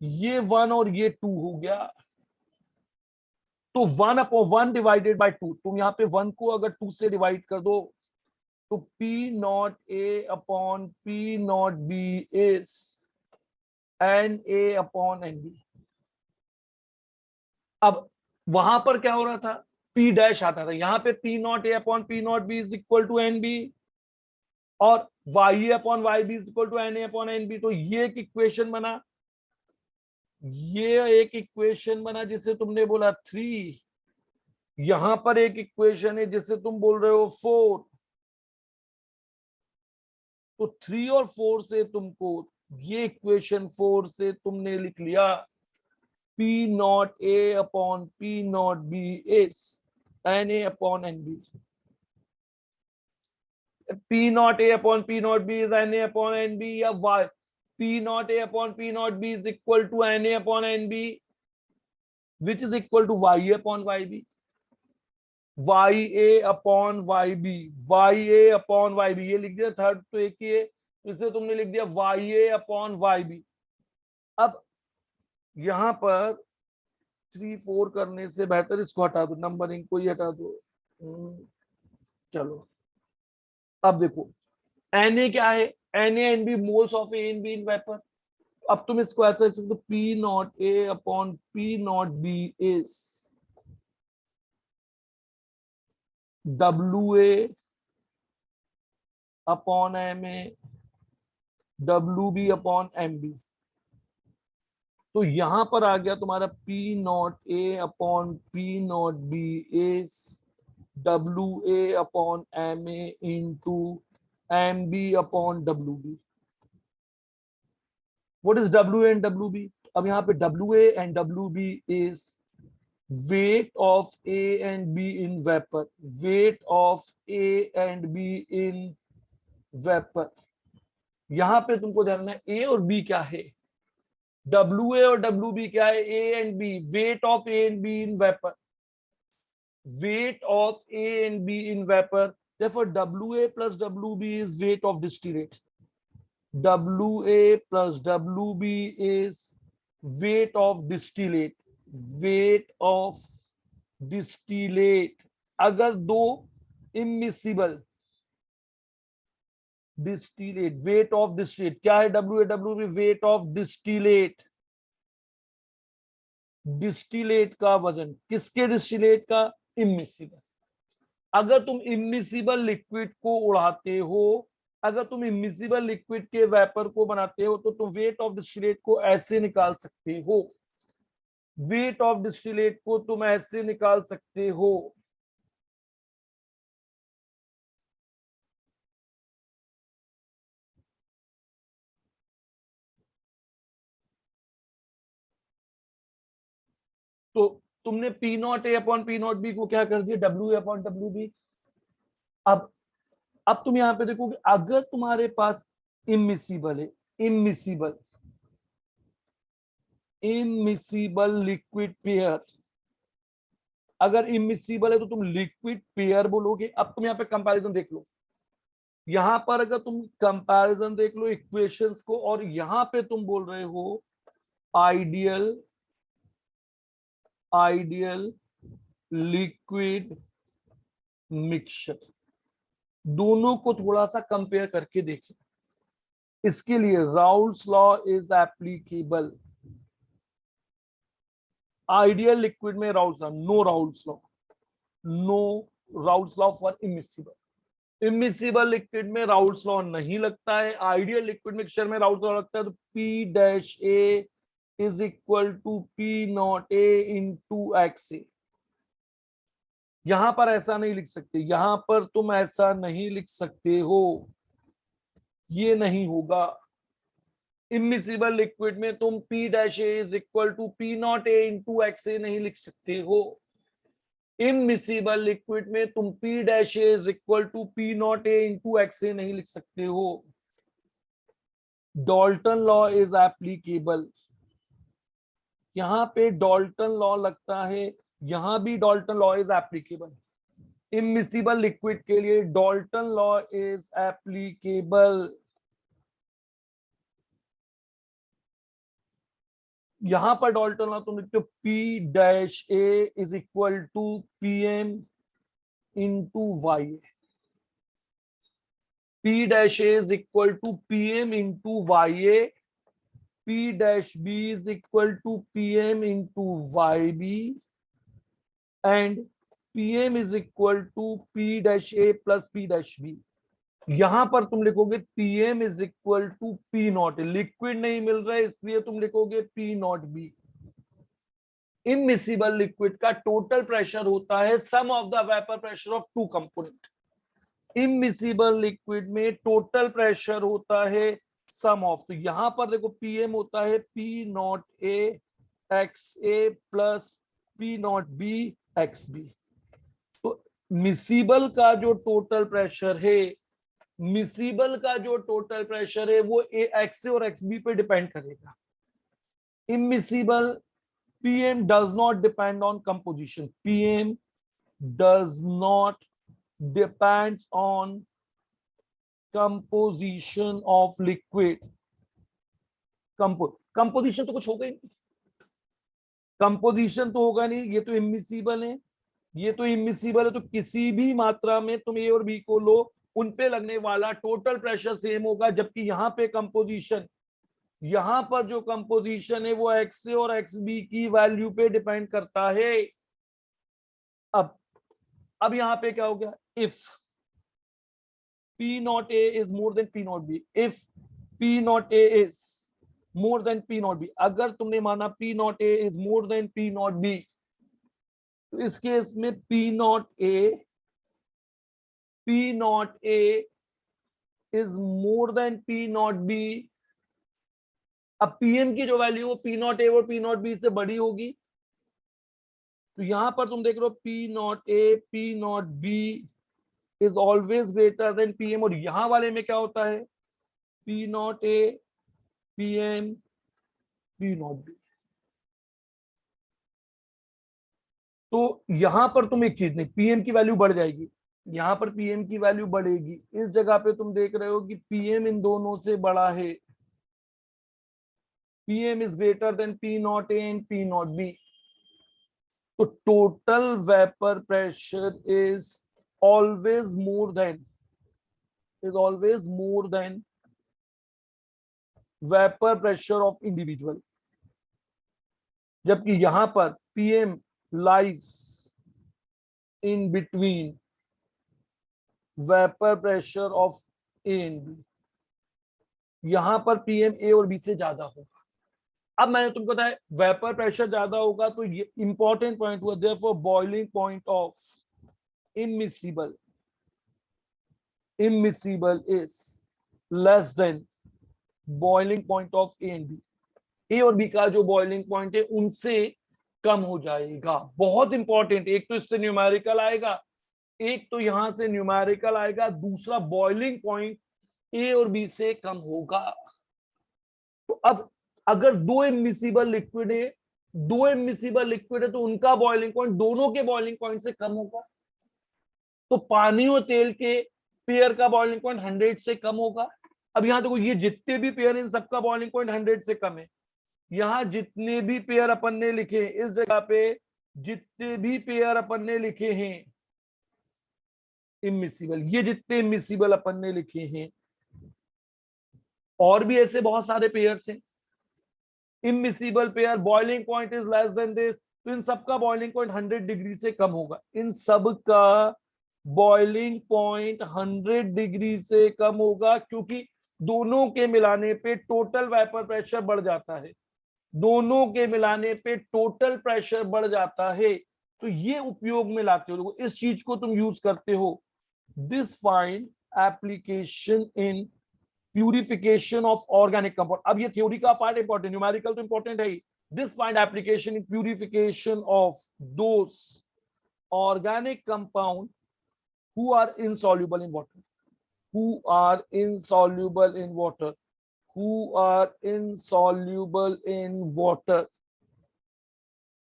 ये 1 और ये 2 हो गया, तो 1/1 डिवाइडेड बाय 2, तुम यहाँ पे 1 को अगर 2 से डिवाइड कर दो तो P not A upon P not B is NA upon NB। अब वहां पर क्या हो रहा था, P डैश आता था, यहाँ पे P not A upon P not B is equal to NB, और YA upon YB is equal to NA upon NB। तो ये एक इक्वेशन बना, ये एक इक्वेशन बना जिसे तुमने बोला 3, यहां पर एक इक्वेशन है जिसे तुम बोल रहे हो 4। तो 3 और 4 से तुमको ये इक्वेशन 4 से तुमने लिख लिया P not A upon P not B is NA upon NB। P not A upon P not B is NA upon NB, या Y P not A upon P not B is equal to NA upon NB which is equal to YA upon YB, YA upon YB, YA upon YB, ये लिख दिया third तो एक ही है, इसे तुमने लिख दिया YA अपॉन YB। अब यहां पर 3 4 करने से बेहतर इसको हटा दो, नंबरिंग को ही हटा दो। चलो अब देखो Na क्या है, Na and B moles of A and B in vapour. अब तुम इसको ऐसा लिख सकते हो, P not A upon P not B is WA upon MA WB upon MB। तो यहां पर आ गया तुम्हारा P not A upon P not B is WA upon MA into MB upon WB। What is WA and WB? अब यहाँ पे WA and WB is weight of A and B in vapor, weight of A and B in vapor। यहां पे तुमको जानना है A और B क्या है, WA और WB क्या है, A and B, weight of A and B in vapor, weight of A and B in vapor, therefore WA plus WB is weight of distillate, WA plus WB is weight of distillate, weight of distillate। अगर दो immiscible distillate, weight of distillate क्या है, WAWB weight of distillate, distillate का वजन, किसके distillate का, immiscible. अगर तुम इमिसिबल लिक्विड को उड़ाते हो, अगर तुम इमिसिबल लिक्विड के वेपर को बनाते हो तो तुम वेट ऑफ डिस्टिलेट को ऐसे निकाल सकते हो, वेट ऑफ डिस्टिलेट को तुम ऐसे निकाल सकते हो। तो तुमने P not A upon P not B को क्या कर दिया, WA अपॉन WB। अब तुम यहां पे देखोगे, अगर तुम्हारे पास इमिसिबल है, इमिसिबल इमिसिबल लिक्विड पेयर, अगर इमिसिबल है तो तुम लिक्विड पेयर बोलोगे। अब तुम यहाँ पे कंपैरिजन देख लो, यहां पर अगर तुम कंपैरिजन देख लो इक्वेशंस को, और यहां पे तुम बोल रहे हो आइडियल आइडियल लिक्विड मिक्सचर, दोनों को थोड़ा सा कंपेयर करके देखें। इसके लिए Raoult's law is applicable. Ideal liquid में Raoult's law, no Raoult's law, no Raoult's law for immiscible. Immiscible liquid में राउल्स लॉ नहीं लगता है, आइडियल लिक्विड मिक्सचर में राउल्स लॉ लगता है। तो P dash A is equal to P not A into XA। यहां पर ऐसा नहीं लिख सकते, यहां पर तुम ऐसा नहीं लिख सकते हो, ये नहीं होगा। इमिसिबल लिक्विड में तुम P dash A is equal to P not A into XA नहीं लिख सकते हो। इमिसिबल लिक्विड में तुम P dash A is equal to P not A into XA नहीं लिख सकते हो। Dalton law is applicable. यहां पे डॉल्टन लॉ लगता है यहां भी Dalton law is applicable. Immiscible liquid के लिए डाल्टन लॉ इज एप्लीकेबल। यहां पर डाल्टन लॉ तुम लिखते हो P dash A is equal to P M into Y. P dash A is equal to P M into Y A, P dash B is equal to P M into Y B, and P M is equal to P dash A plus P dash B. यहां पर तुम लिखोगे P M is equal to P not, liquid नहीं मिल रहा है इसलिए तुम लिखोगे P not B. Immiscible liquid का टोटल प्रेशर होता है sum of the vapour pressure of two component. Immiscible liquid में टोटल प्रेशर होता है सम ऑफ, तो यहां पर देखो पीएम होता है P not A X A plus P not B X B. तो मिसिबल का जो टोटल प्रेशर है, मिसिबल का जो टोटल प्रेशर है वो एक्स ए और एक्स बी पे डिपेंड करेगा। Immiscible PM does not depend on composition. PM does not depends on composition of liquid. Composition तो कुछ होगा ही नहीं, कंपोजिशन तो होगा नहीं, ये तो इमिसिबल है, ये तो इमिसिबल है, तो किसी भी मात्रा में तुम ए और बी को लो, उन पे लगने वाला टोटल प्रेशर सेम होगा, जबकि यहां पे कंपोजिशन, यहां पर जो कंपोजिशन है वो एक्स ए और एक्स बी की वैल्यू पे डिपेंड करता है। अब यहां पे क्या हो गया, if P naught A is more than P not B, if P naught A is more than P not B, अगर तुमने माना P naught A is more than P not B, तो इस केस में P naught A is more than P not B. अब PM की जो value हो पी नॉट ए और पी नॉट बी से बड़ी होगी, तो यहां पर तुम देख रहे हो P not A P not B is always greater than PM, और यहां वाले में क्या होता है P not A PM P not B. तो यहां पर तुम एक चीज नहीं, पीएम की वैल्यू बढ़ जाएगी, यहां पर पीएम की वैल्यू बढ़ेगी, इस जगह पे तुम देख रहे हो कि पीएम इन दोनों से बड़ा है, PM is greater than P not A and P not B. तो total vapour pressure is always more than vapour pressure of individual, जबकि यहां पर PM lies in between vapour pressure of A and B, यहां पर PM ए और B से ज्यादा होगा। अब मैंने तुमको बताया वेपर प्रेशर ज्यादा होगा, तो ये इंपॉर्टेंट पॉइंट हुआ, therefore boiling point of immiscible is less than boiling point of A and B। ए और बी का जो बॉइलिंग पॉइंट है उनसे कम हो जाएगा। बहुत इंपॉर्टेंट, एक तो इससे न्यूमेरिकल आएगा, एक तो यहां से न्यूमेरिकल आएगा, दूसरा बॉइलिंग पॉइंट ए और बी से कम होगा। तो अब अगर दो इमिसिबल लिक्विड है, तो उनका बॉइलिंग पॉइंट दोनों के बॉइलिंग पॉइंट से कम होगा। तो पानी और तेल के पेयर का बॉइलिंग पॉइंट 100 से कम होगा। अब यहां देखो ये जितने भी पेयर, इन सबका बॉइलिंग पॉइंट 100 से कम है। यहां जितने भी पेयर अपन ने लिखे, इस जगह पे जितने भी पेयर अपन ने लिखे हैं इमिसिबल, ये जितने इमिसिबल अपन ने लिखे हैं, और भी ऐसे बहुत सारे पेयर्स हैं immiscible pair, boiling point is less then this, तो इन सबका बॉइलिंग पॉइंट 100 डिग्री से कम होगा। इन सब का बॉइलिंग पॉइंट 100 डिग्री से कम होगा, क्योंकि दोनों के मिलाने पे टोटल वेपर प्रेशर बढ़ जाता है, दोनों के मिलाने पे टोटल प्रेशर बढ़ जाता है। तो ये उपयोग में लाते हो, इस चीज को तुम यूज करते हो। This find application in purification of organic compound. अब ये थ्योरी का पार्ट इंपॉर्टेंट, न्यूमेरिकल तो इंपॉर्टेंट है ही। This find application in purification of those organic compound who are insoluble in water, who are insoluble in water, who are insoluble in water।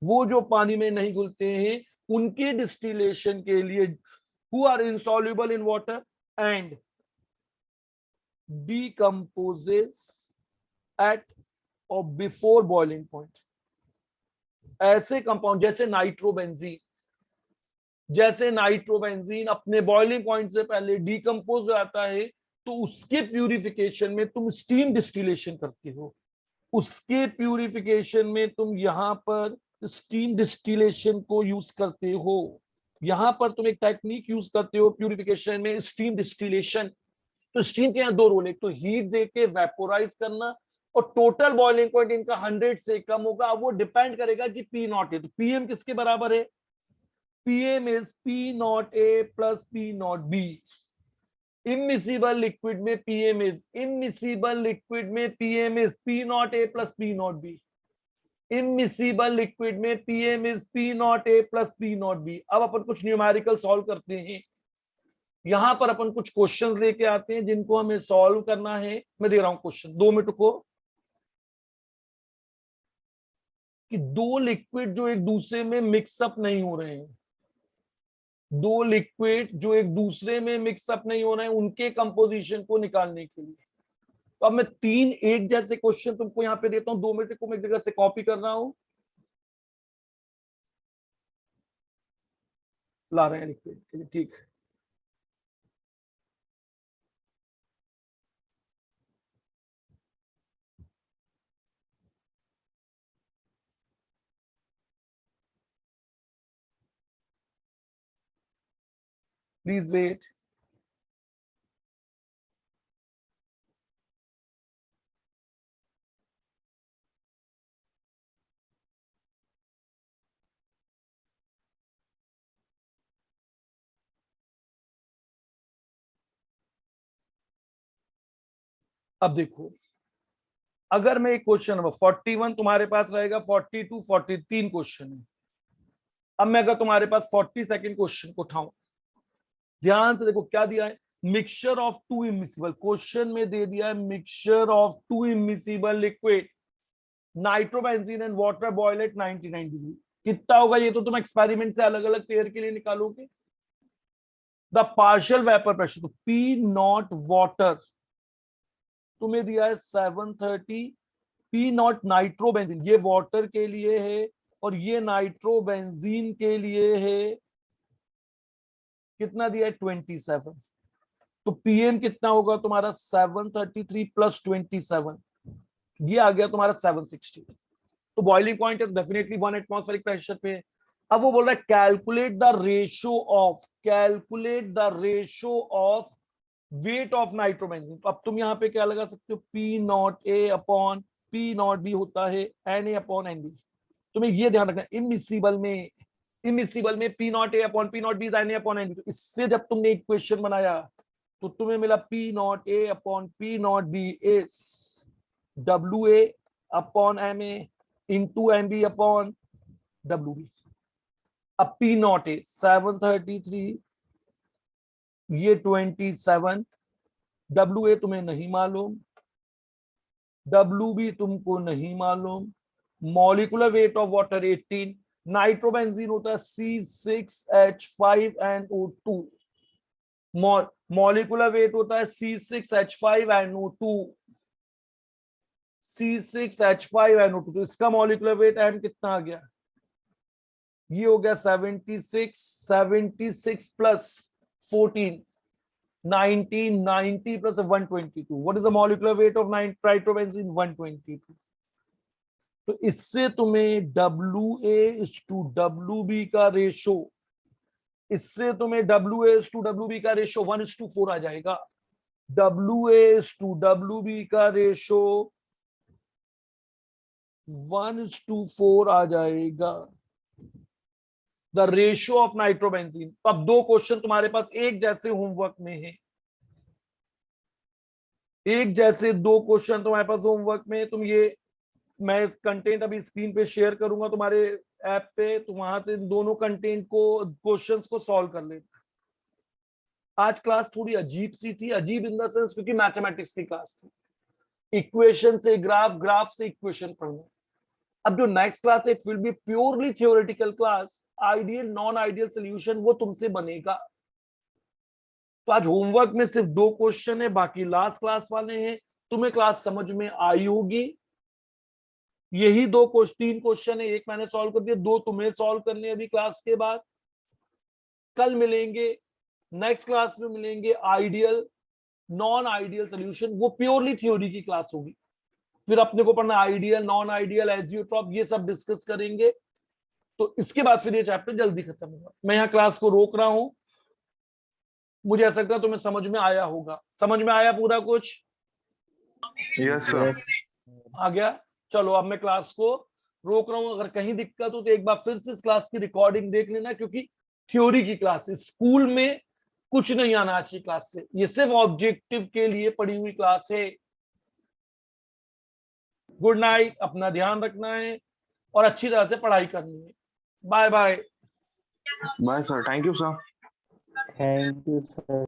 वो जो पानी में नहीं घुलते हैं उनके डिस्टिलेशन के लिए who are insoluble in water and decomposes at or before boiling point. ऐसे कंपाउंड जैसे नाइट्रोबेंजीन अपने बॉइलिंग पॉइंट से पहले डिकम्पोज हो जाता है, तो उसके प्यूरिफिकेशन में तुम स्टीम डिस्टिलेशन करते हो, उसके प्यूरिफिकेशन में तुम यहां पर स्टीम डिस्टिलेशन को यूज करते हो, यहां पर तुम एक टेक्निक यूज करते हो प्यूरिफिकेशन में स्टीम डिस्टिलेशन। तो स्टीम के यहाँ दो रोल है, तो हीट देके वेपोराइज करना, और टोटल बॉइलिंग पॉइंट इनका 100 से कम होगा। अब वो डिपेंड करेगा कि पी नॉट है, तो पीएम किसके बराबर है, PM is P not A plus P not B. Immiscible liquid में PM is P not A plus P not B. Immiscible liquid में PM is P not A plus P not B. अब अपन कुछ numerical solve करते हैं। यहां पर अपन कुछ क्वेश्चन लेके आते हैं जिनको हमें सॉल्व करना है। मैं दे रहा हूं क्वेश्चन, 2 मिनट को। कि दो लिक्विड जो एक दूसरे में मिक्सअप नहीं हो रहे हैं, दो लिक्विड जो एक दूसरे में मिक्सअप नहीं हो रहे हैं, उनके कंपोजिशन को निकालने के लिए। तो अब मैं 3 एक जैसे क्वेश्चन तुमको यहां पे देता हूं, 2 मिनट को मैं एक जगह से कॉपी कर रहा हूं। ला रहे हैं लिक्विड, ठीक है। Please wait. अब देखो, अगर मैं एक क्वेश्चन नंबर 41 तुम्हारे पास रहेगा, 42 43 क्वेश्चन है। अब मैं अगर तुम्हारे पास 42nd क्वेश्चन को उठाऊं, ध्यान से देखो क्या दिया है, mixture of two immiscible. Question में दे दिया है mixture of two immiscible liquid nitrobenzene and water boil at 99 degree. कितना होगा ये तो तुम एक्सपेरिमेंट से अलग अलग पेयर के लिए निकालोगे। द पार्शियल वेपर प्रेशर, तो पी नॉट वाटर तुम्हें दिया है 730, पी नॉट नाइट्रोबेंजीन ये वाटर के लिए है और ये नाइट्रोबेंजीन के लिए है, कितना दिया है 27। तो पीएम कितना होगा तुम्हारा 733 प्लस 27, ये आ गया तुम्हारा 760। तो बॉइलिंग पॉइंट है डेफिनेटली 1 एटमॉस्फेरिक प्रेशर पे। अब वो बोल रहा है calculate the ratio of weight of nitrobenzene. तो अब तुम यहाँ पे क्या लगा सकते हो, P not A upon P not B होता है N A upon N B. तुम्हें ये ध्यान रखना, इमिसिबल में P not A upon P not B N A upon N B. तो इससे जब तुमने इक्वेशन बनाया तो तुम्हें मिला P not A upon P not B is W A upon M A into M B upon W B. अब P not A 733, ये 27, डब्ल्यू ए तुम्हें नहीं मालूम, डब्ल्यू बी तुमको नहीं मालूम, molecular weight of water 18, nitrobenzene होता है C6H5NO2, मॉलिक्यूलर वेट होता है C6H5NO2, C6H5NO2। तो इसका मॉलिक्यूलर वेट एम कितना आ गया, ये हो गया 76 plus 14, 90 plus 122. What is the molecular weight of nitrobenzene? 122. तो इससे तुम्हें WA/WB का रेशो, इससे तुम्हें WA/WB का रेशो 1:4 आ जाएगा। WA/WB का रेशो 1:4 आ जाएगा, द रेशियो ऑफ नाइट्रोबेंजीन। अब 2 क्वेश्चन तुम्हारे पास एक जैसे होमवर्क में है, एक जैसे 2 क्वेश्चन तुम्हारे पास होमवर्क में। तुम ये, मैं कंटेंट अभी स्क्रीन पे शेयर करूंगा तुम्हारे ऐप पे, तो वहां से दोनों कंटेंट को, क्वेश्चंस को सॉल्व कर लेना। आज क्लास थोड़ी अजीब सी थी, अजीब इन द सेंस क्योंकि मैथमेटिक्स की क्लास थी। इक्वेशन से ग्राफ, ग्राफ से इक्वेशन पढ़ना। अब जो नेक्स्ट क्लास है it will be purely theoretical class, ideal non ideal solution वो तुमसे बनेगा। तो आज होमवर्क में सिर्फ 2 क्वेश्चन है, बाकी लास्ट क्लास वाले हैं। तुम्हें क्लास समझ में आई होगी। यही 3 क्वेश्चन है, एक मैंने सॉल्व कर दिया, 2 तुम्हें सॉल्व करने अभी क्लास के बाद। कल मिलेंगे, नेक्स्ट क्लास में मिलेंगे आइडियल नॉन आइडियल सोल्यूशन, वो प्योरली थ्योरी की क्लास होगी। फिर अपने को पढ़ना आइडियल नॉन आइडियल एजियोट्रॉप, ये सब डिस्कस करेंगे। तो इसके बाद फिर ये चैप्टर जल्दी खत्म होगा। मैं यहाँ क्लास को रोक रहा हूं, मुझे ऐसा लगता है तुम्हें समझ में आया होगा। समझ में आया पूरा कुछ? Yes sir. आ गया? चलो अब मैं क्लास को रोक रहा हूं। अगर कहीं दिक्कत हो तो एक बार फिर से इस क्लास की रिकॉर्डिंग देख लेना, क्योंकि थ्योरी की क्लास है, स्कूल में कुछ नहीं आना चाहिए क्लास से, ये सिर्फ ऑब्जेक्टिव के लिए पढ़ी हुई क्लास है। गुड नाइट, अपना ध्यान रखना है और अच्छी तरह से पढ़ाई करनी है। Bye bye. Bye sir, thank you sir. Thank you sir.